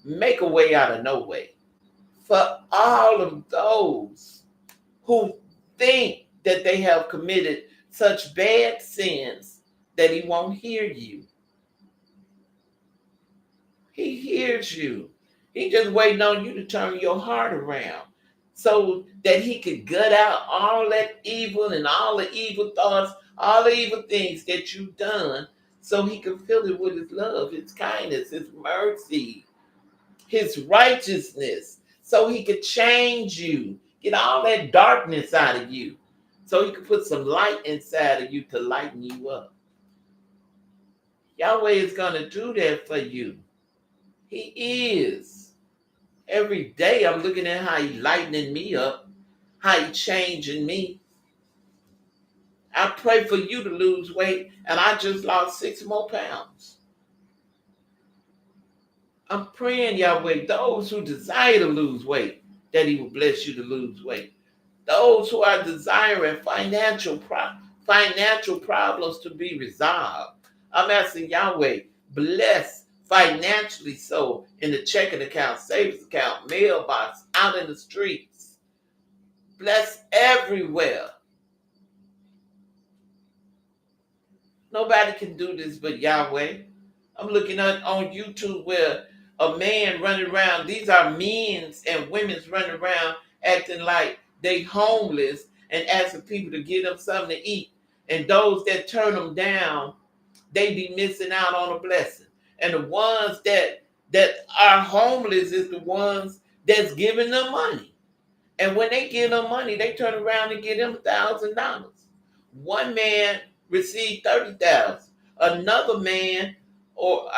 make a way out of no way for all of those who think that they have committed such bad sins that he won't hear you. He hears you. He just waiting on you to turn your heart around so that he could gut out all that evil and all the evil thoughts, all the evil things that you've done, so he can fill it with his love, his kindness, his mercy, his righteousness, so he could change you, get all that darkness out of you, so he could put some light inside of you to lighten you up. Yahweh is going to do that for you. He is. Every day I'm looking at how he lightening me up, how he changing me. I pray for you to lose weight, and I just lost 6 more pounds. I'm praying, Yahweh, those who desire to lose weight, that he will bless you to lose weight. Those who are desiring financial problems to be resolved, I'm asking Yahweh, bless financially so in the checking account, savings account, mailbox, out in the streets. Bless everywhere. Nobody can do this but Yahweh. I'm looking at on YouTube where a man running around, these are men's and women's running around acting like they homeless and asking people to give them something to eat. And those that turn them down, they be missing out on a blessing. And the ones that are homeless is the ones that's giving them money. And when they give them money, they turn around and give them $1,000. One man received 30,000. Another man, or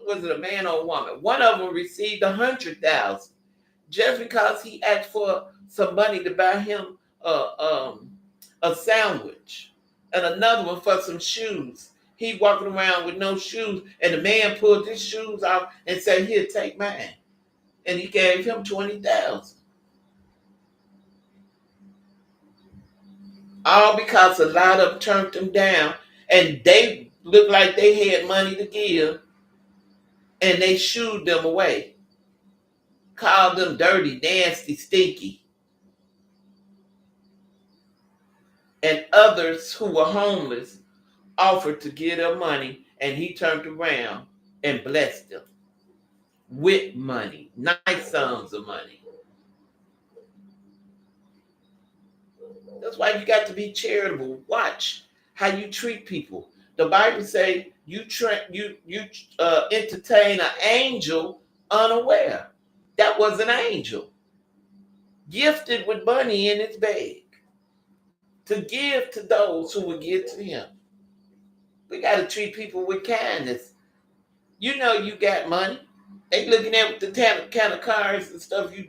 was it a man or a woman? One of them received 100,000 just because he asked for some money to buy him a sandwich, and another one for some shoes. He walking around with no shoes, and the man pulled his shoes off and said, "Here, take mine," and he gave him 20,000. All because a lot of them turned them down, and they looked like they had money to give, and they shooed them away, called them dirty, nasty, stinky. And others who were homeless offered to give them money, and he turned around and blessed them with money, nice sums of money. That's why you got to be charitable. Watch how you treat people. The Bible say you entertain an angel unaware. That was an angel gifted with money in his bag to give to those who would give to him. We got to treat people with kindness. You know you got money. They looking at the kind of cars and stuff you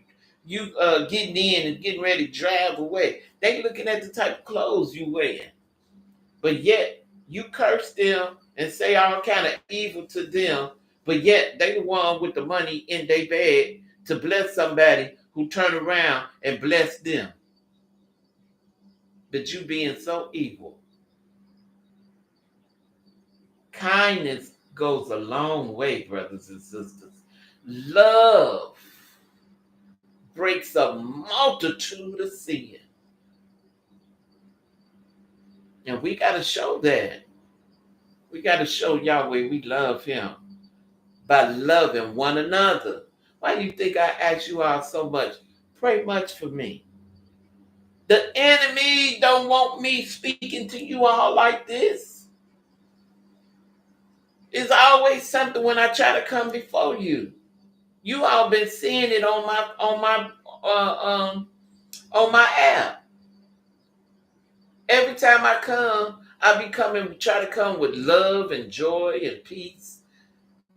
getting in and getting ready to drive away. They looking at the type of clothes you wearing. But yet you curse them and say all kind of evil to them. But yet they the one with the money in their bag to bless somebody who turn around and bless them. But you being so evil. Kindness goes a long way, brothers and sisters. Love breaks a multitude of sin. And we got to show that. We got to show Yahweh we love him by loving one another. Why do you think I ask you all so much? Pray much for me. The enemy don't want me speaking to you all like this. It's always something when I try to come before you. You all been seeing it on my app. Every time I come, try to come with love and joy and peace,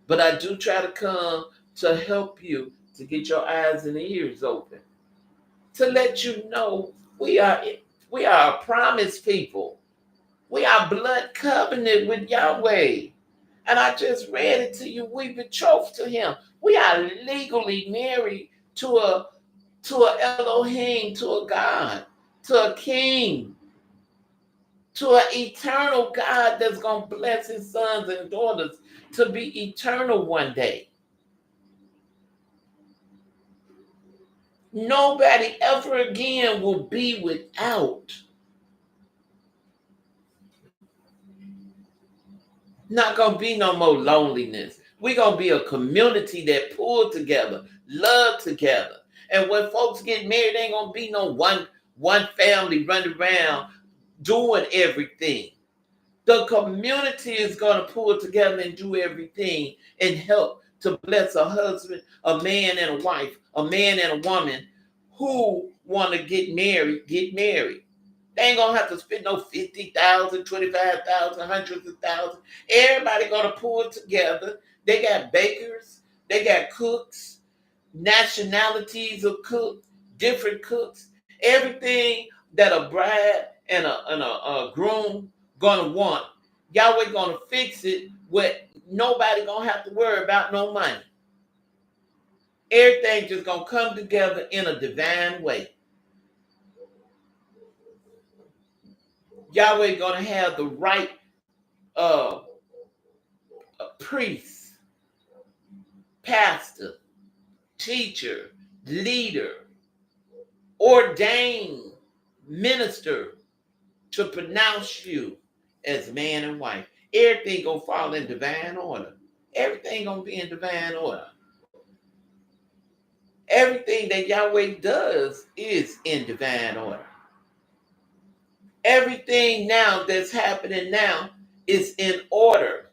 but I do try to come to help you to get your eyes and ears open, to let you know we are a promised people. We are blood covenant with Yahweh. And I just read it to you. We betrothed to him. We are legally married to a Elohim, to a God, to a king, to an eternal God that's going to bless his sons and daughters to be eternal one day. Nobody ever again will be without. Not going to be no more loneliness. We're going to be a community that pull together, love together. And when folks get married, ain't going to be no one family running around doing everything. The community is going to pull together and do everything and help to bless a husband, a man and a wife, a man and a woman who want to get married, get married. They ain't going to have to spend no 50,000, 25,000, hundreds of thousands. Everybody going to pull it together. They got bakers. They got cooks, nationalities of cooks, different cooks. Everything that a bride and a groom going to want, Yahweh going to fix it where nobody going to have to worry about no money. Everything just going to come together in a divine way. Yahweh going to have the right priest, pastor, teacher, leader, ordained minister to pronounce you as man and wife. Everything gonna fall in divine order. Everything gonna be in divine order. Everything that Yahweh does is in divine order. Everything now that's happening now is in order.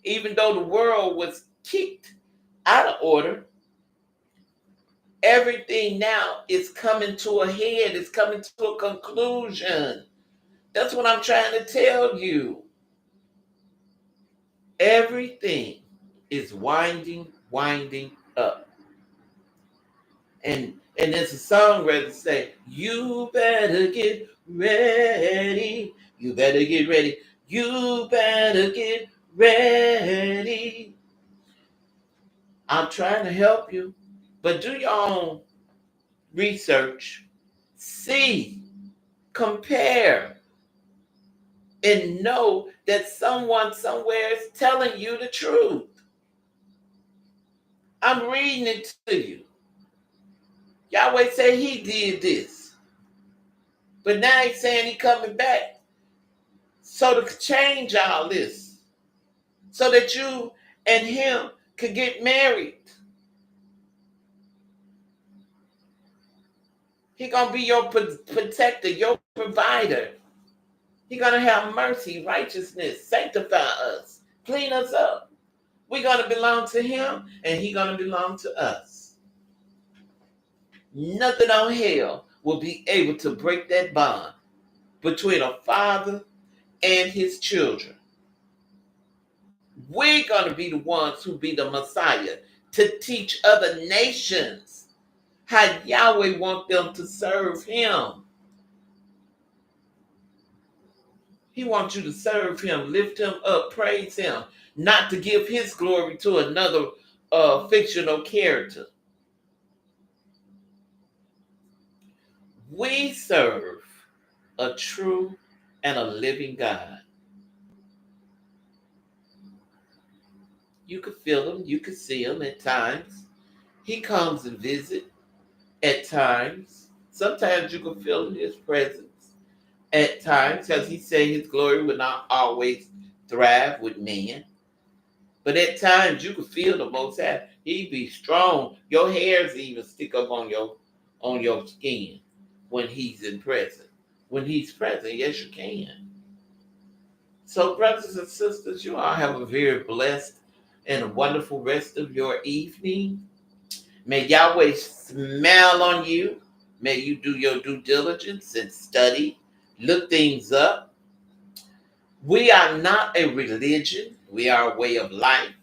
Even though the world was kicked out of order, everything now is coming to a head. It's coming to a conclusion. That's what I'm trying to tell you. Everything is winding up. And there's a songwriter say, you better get ready. You better get ready. You better get ready. I'm trying to help you, but do your own research. See, compare, and know that someone somewhere is telling you the truth. I'm reading it to you. Yahweh said he did this. But now he's saying he's coming back. So to change all this. So that you and him could get married. He's going to be your protector, your provider. He's going to have mercy, righteousness, sanctify us, clean us up. We're going to belong to him, and he's going to belong to us. Nothing on hell will be able to break that bond between a father and his children. We're going to be the ones who be the Messiah to teach other nations how Yahweh wants them to serve him. He wants you to serve him, lift him up, praise him, not to give his glory to another fictional character. We serve a true and a living God. You could feel him, you could see him at times. He comes and visits at times. Sometimes you can feel his presence at times, because he said his glory will not always thrive with man. But at times you can feel the Most High. He be strong. Your hairs even stick up on your skin when he's in present. When he's present, yes, you can. So, brothers and sisters, you all have a very blessed and a wonderful rest of your evening. May Yahweh smile on you. May you do your due diligence and study. Look things up. We are not a religion. We are a way of life.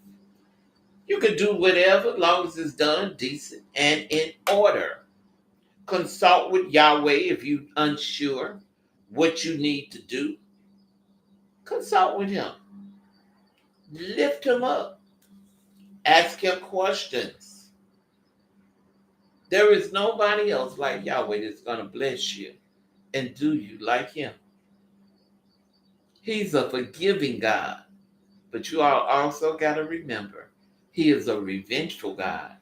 You can do whatever as long as it's done decent and in order. Consult with Yahweh if you're unsure what you need to do. Consult with him. Lift him up. Ask him questions. There is nobody else like Yahweh that's going to bless you and do you like him. He's a forgiving God. But you all also got to remember, he is a revengeful God.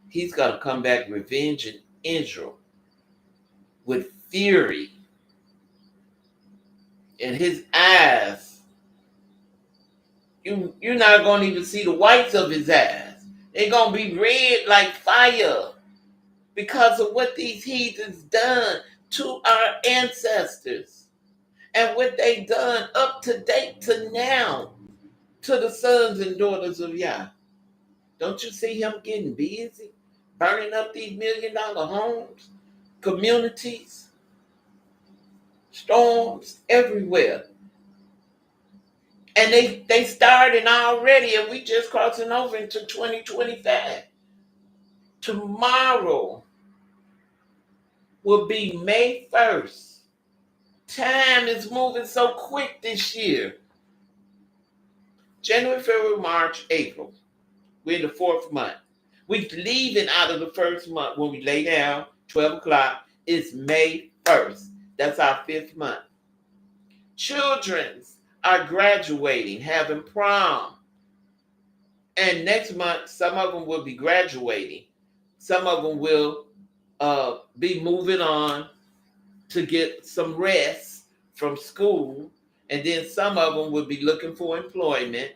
He's going to come back revenging Israel with fury. In his eyes, you're not going to even see the whites of his eyes. They're going to be red like fire because of what these heathens done to our ancestors and what they done up to date to now to the sons and daughters of Yah. Don't you see him getting busy, burning up these $1 million homes, communities, storms everywhere? And they started already, and we just crossing over into 2025. Tomorrow will be May 1st. Time is moving so quick this year. January, February, March, April. We're in the 4th month. We're leaving out of the 1st month when we lay down, 12 o'clock. It's May 1st. That's our 5th month. Children are graduating, having prom. And next month, some of them will be graduating. Some of them will be moving on to get some rest from school. And then some of them will be looking for employment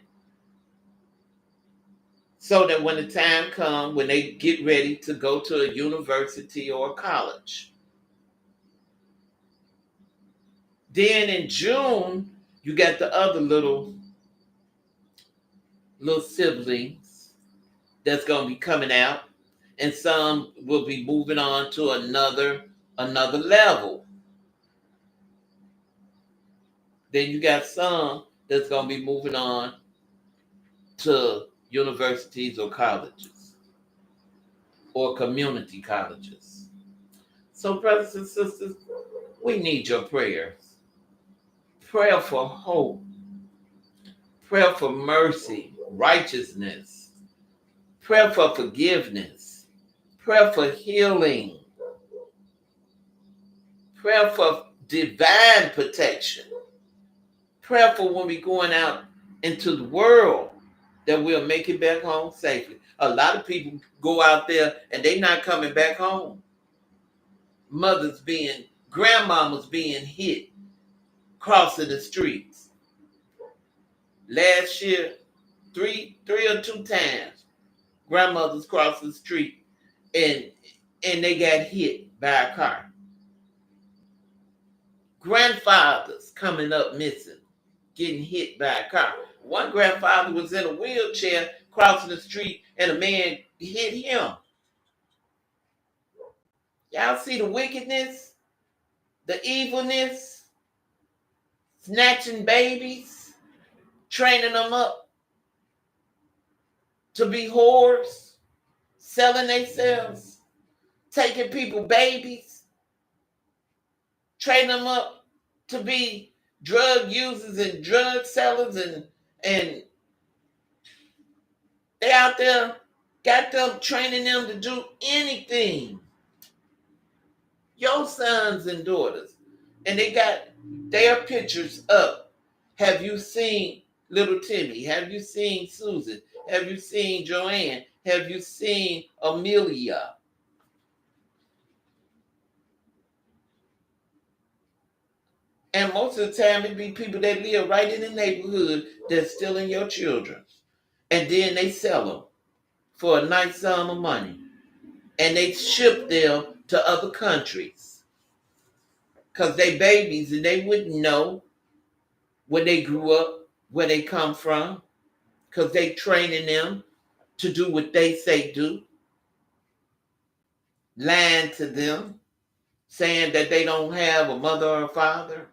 so that when the time comes, when they get ready to go to a university or a college. Then in June, you got the other little siblings that's going to be coming out, and some will be moving on to another level. Then you got some that's going to be moving on to universities or colleges or community colleges. So, brothers and sisters, we need your prayers. Prayer for hope, prayer for mercy, righteousness, prayer for forgiveness, prayer for healing, prayer for divine protection, prayer for when we're going out into the world that we'll make it back home safely. A lot of people go out there and they're not coming back home. Grandmamas being hit crossing the streets. Last year, three or two times, grandmothers crossed the street and they got hit by a car. Grandfathers coming up missing, getting hit by a car. One grandfather was in a wheelchair crossing the street and a man hit him. Y'all see the wickedness, the evilness, snatching babies, training them up to be whores, selling themselves, taking people babies, training them up to be drug users and drug sellers, and they out there got them training them to do anything. Your sons and daughters, and they got their pictures up. Have you seen little Timmy? Have you seen Susan? Have you seen Joanne? Have you seen Amelia? And most of the time, it be people that live right in the neighborhood that's stealing your children. And then they sell them for a nice sum of money. And they ship them to other countries. Because they babies and they wouldn't know when they grew up, where they come from. Because they training them to do what they say do. Lying to them. Saying that they don't have a mother or a father.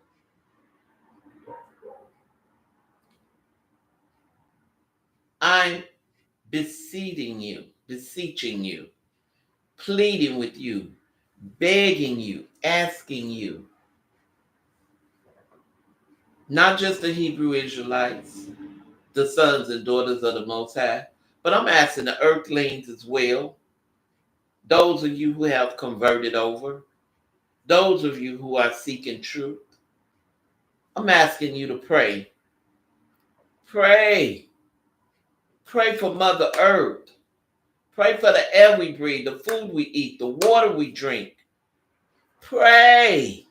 I'm beseeching you, pleading with you, begging you, asking you, not just the Hebrew Israelites, the sons and daughters of the Most High, but I'm asking the earthlings as well, those of you who have converted over, those of you who are seeking truth. I'm asking you to pray. Pray. Pray for Mother Earth. Pray for the air we breathe, the food we eat, the water we drink. Pray.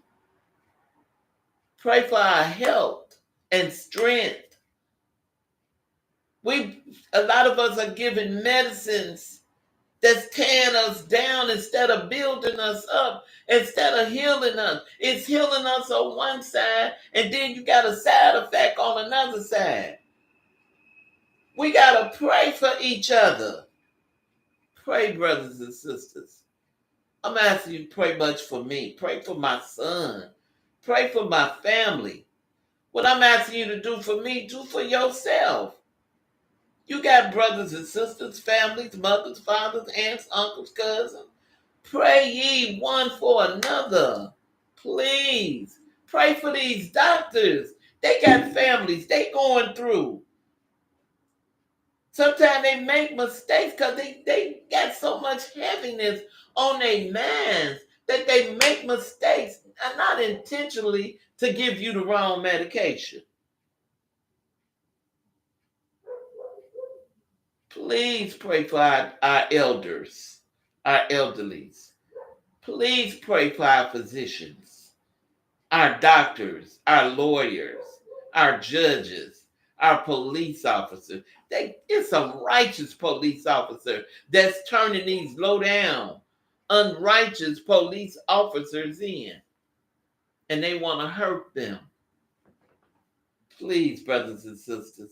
Pray for our health and strength. A lot of us are given medicines that's tearing us down instead of building us up, instead of healing us. It's healing us on one side, and then you got a side effect on another side. We got to pray for each other. Pray, brothers and sisters. I'm asking you to pray much for me. Pray for my son. Pray for my family. What I'm asking you to do for me, do for yourself. You got brothers and sisters, families, mothers, fathers, aunts, uncles, cousins. Pray ye one for another. Please. Pray for these doctors. They got families. They going through. Sometimes they make mistakes because they got so much heaviness on their minds that they make mistakes, and not intentionally to give you the wrong medication. Please pray for our elders, our elderlies. Please pray for our physicians, our doctors, our lawyers, our judges, our police officers. It's some righteous police officer that's turning these low down, unrighteous police officers in, and they want to hurt them. Please, brothers and sisters,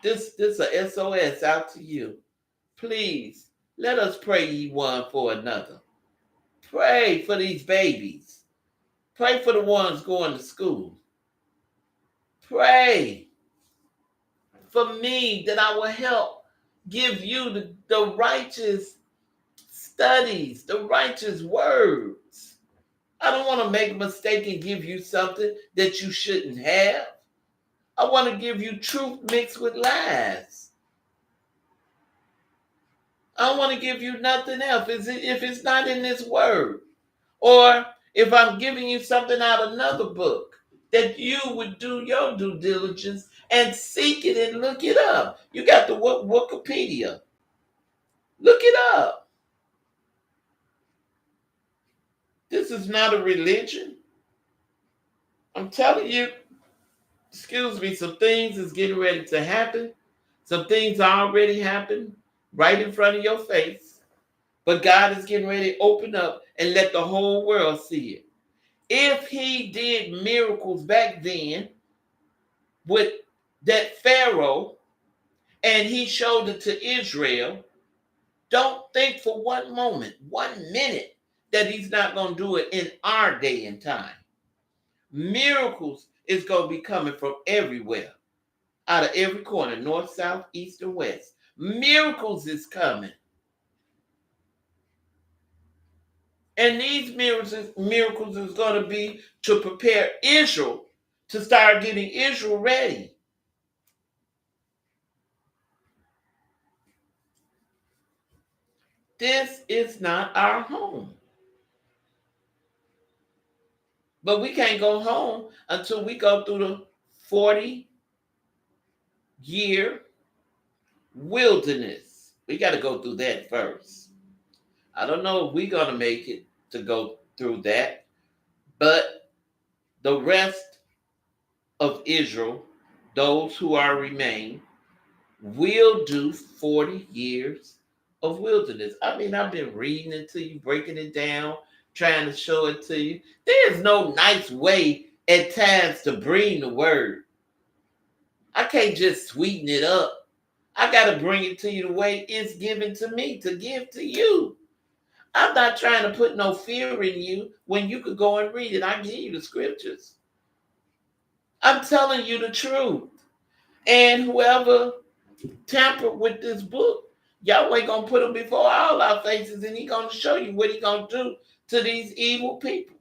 this a SOS out to you. Please, let us pray ye one for another. Pray for these babies. Pray for the ones going to school. Pray for me that I will help give you the righteous studies, the righteous words. I don't want to make a mistake and give you something that you shouldn't have. I want to give you truth mixed with lies. I don't want to give you nothing else if it's not in this word. Or if I'm giving you something out of another book, that you would do your due diligence and seek it and look it up. You got the Wikipedia. Look it up. This is not a religion. I'm telling you, excuse me, some things is getting ready to happen. Some things already happened right in front of your face. But God is getting ready to open up and let the whole world see it. If he did miracles back then with that Pharaoh and he showed it to Israel, don't think for one moment, 1 minute, that he's not going to do it in our day and time. Miracles is going to be coming from everywhere, out of every corner, north, south, east, and west. Miracles is coming. And these miracles is going to be to prepare Israel, to start getting Israel ready. This is not our home. But we can't go home until we go through the 40-year wilderness. We got to go through that first. I don't know if we're going to make it to go through that, but the rest of Israel, those who are remain, will do 40 years of wilderness. I mean, I've been reading it to you, breaking it down, trying to show it to you. There's no nice way at times to bring the word. I can't just sweeten it up. I got to bring it to you the way it's given to me to give to you. I'm not trying to put no fear in you when you could go and read it. I give you the scriptures. I'm telling you the truth. And whoever tampered with this book, Yahweh gonna put him before all our faces, and he gonna show you what he gonna do to these evil people.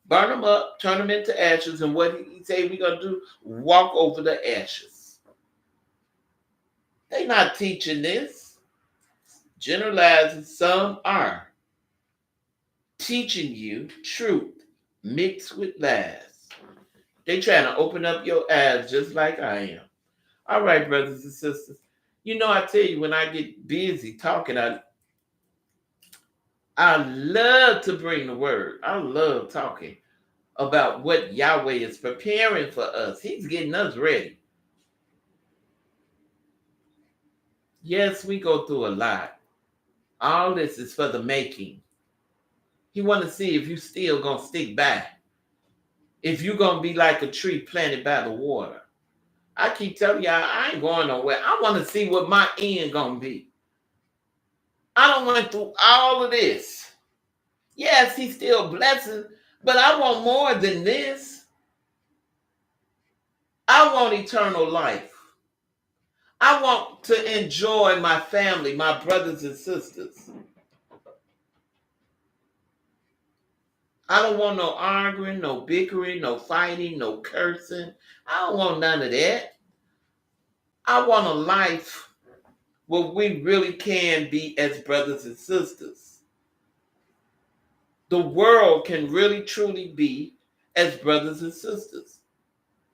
Burn them up, turn them into ashes, and what he say we gonna do? Walk over the ashes. They not teaching this. Generalizing, some are teaching you truth mixed with lies. They trying to open up your eyes just like I am. All right, brothers and sisters. You know, I tell you, when I get busy talking, I love to bring the word. I love talking about what Yahweh is preparing for us. He's getting us ready. Yes, we go through a lot. All this is for the making. He want to see if you still gonna stick by. If you gonna be like a tree planted by the water. I keep telling y'all, I ain't going nowhere. I want to see what my end gonna be. I don't went through all of this. Yes, he's still blessing, but I want more than this. I want eternal life. I want to enjoy my family, my brothers and sisters. I don't want no arguing, no bickering, no fighting, no cursing. I don't want none of that. I want a life where we really can be as brothers and sisters. The world can really truly be as brothers and sisters.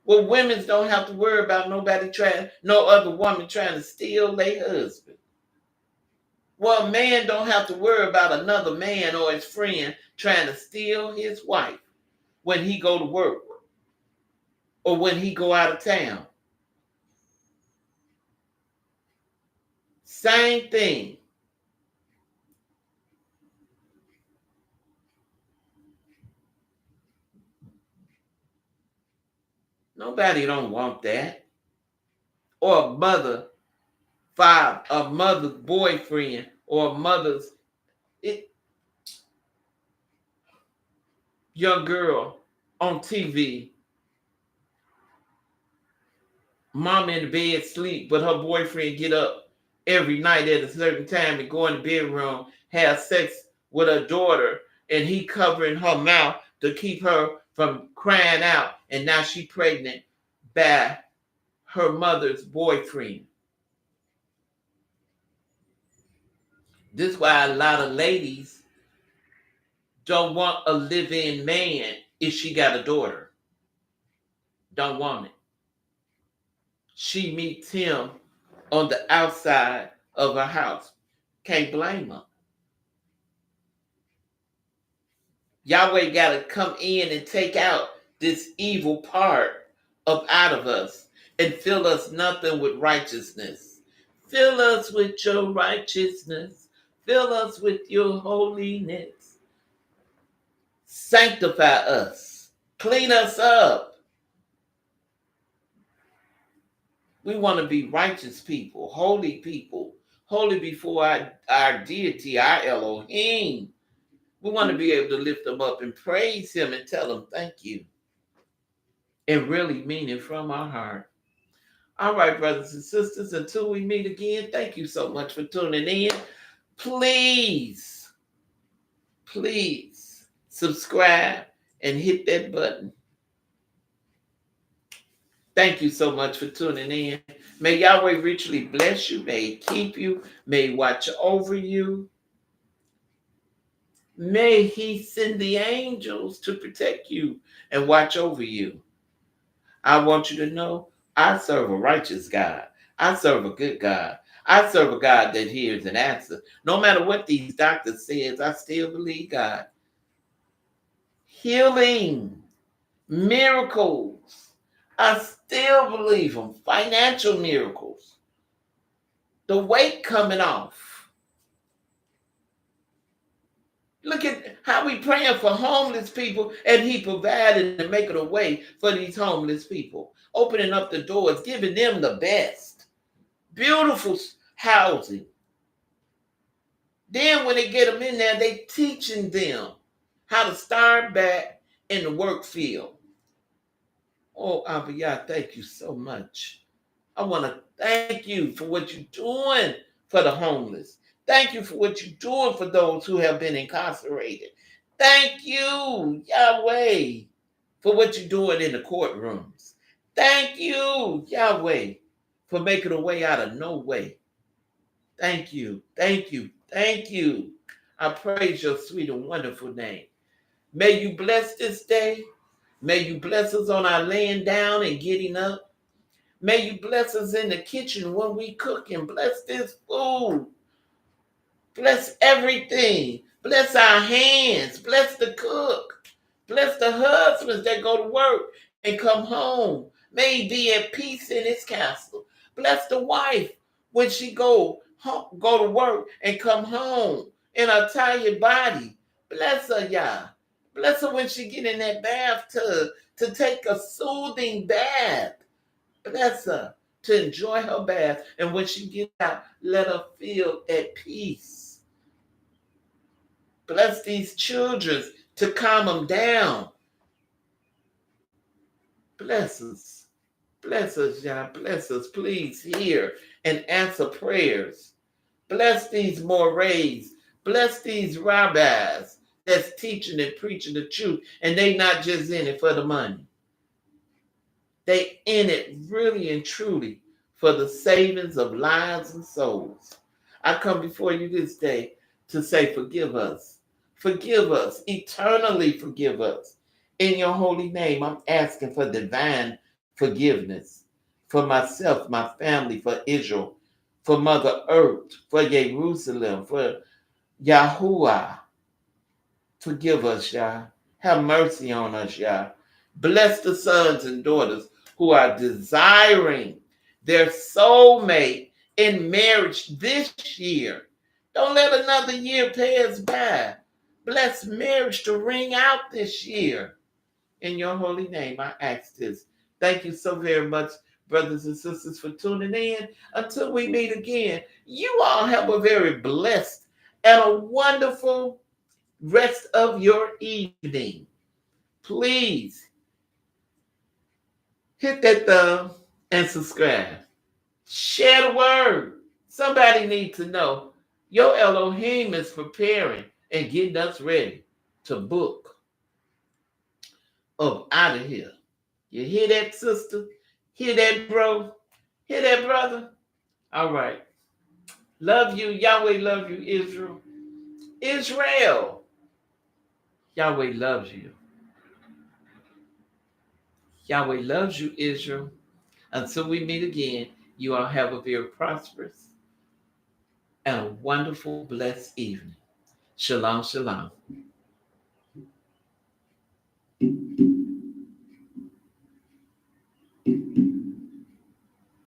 Well, women don't have to worry about no other woman trying to steal their husband. Well, a man don't have to worry about another man or his friend trying to steal his wife when he go to work or when he go out of town. Same thing. Nobody don't want that. Or a mother's boyfriend, or a mother's young girl on TV, mom in the bed sleep, but her boyfriend get up every night at a certain time and go in the bedroom, have sex with her daughter, and he covering her mouth to keep her from crying out, and now she pregnant by her mother's boyfriend. This is why a lot of ladies don't want a live-in man if she got a daughter. Don't want it. She meets him on the outside of her house. Can't blame her. Yahweh got to come in and take out this evil part out of us and fill us nothing with righteousness. Fill us with your righteousness. Fill us with your holiness. Sanctify us. Clean us up. We want to be righteous people, holy before our deity, our Elohim. We want to be able to lift them up and praise him and tell him thank you. And really mean it from our heart. All right, brothers and sisters, until we meet again, thank you so much for tuning in. Please subscribe and hit that button. Thank you so much for tuning in. May Yahweh richly bless you. May he keep you. May he watch over you. May he send the angels to protect you and watch over you. I want you to know I serve a righteous God. I serve a good God. I serve a God that hears and answers. No matter what these doctors says, I still believe God. Healing, miracles, I still believe them. Financial miracles. The weight coming off. Look at how we praying for homeless people, and he provided and making a way for these homeless people. Opening up the doors, giving them the best. Beautiful housing. Then when they get them in there, they teaching them how to start back in the work field. Oh, Abba Yah, thank you so much. I want to thank you for what you're doing for the homeless. Thank you for what you're doing for those who have been incarcerated. Thank you, Yahweh, for what you're doing in the courtrooms. Thank you, Yahweh, for making a way out of no way. Thank you, thank you, thank you. I praise your sweet and wonderful name. May you bless this day. May you bless us on our laying down and getting up. May you bless us in the kitchen when we cook and bless this food. Bless everything. Bless our hands. Bless the cook. Bless the husbands that go to work and come home. May he be at peace in his castle. Bless the wife when she go to work and come home in a tired body. Bless her, Yah. Bless her when she get in that bathtub to take a soothing bath. Bless her to enjoy her bath. And when she get out, let her feel at peace. Bless these children to calm them down. Bless us. Bless us, Yah. Bless us. Please hear and answer prayers. Bless these mores. Bless these rabbis that's teaching and preaching the truth. And they not just in it for the money. They in it really and truly for the savings of lives and souls. I come before you this day to say, forgive us. Forgive us. Eternally forgive us. In your holy name, I'm asking for divine forgiveness for myself, my family, for Israel, for Mother Earth, for Jerusalem, for Yahuwah. Forgive us, Yah. Have mercy on us, Yah. Bless the sons and daughters who are desiring their soulmate in marriage this year. Don't let another year pass by. Bless marriage to ring out this year. In your holy name, I ask this. Thank you so very much, brothers and sisters, for tuning in. Until we meet again, you all have a very blessed and a wonderful rest of your evening. Please hit that thumb and subscribe. Share the word. Somebody needs to know your Elohim is preparing and getting us ready to book up out of here. You hear that, sister? Hear that, bro? Hear that, brother? All right. Love you. Yahweh love you, Israel. Israel. Yahweh loves you. Yahweh loves you, Israel. Until we meet again, you all have a very prosperous and a wonderful, blessed evening. Shalom, shalom.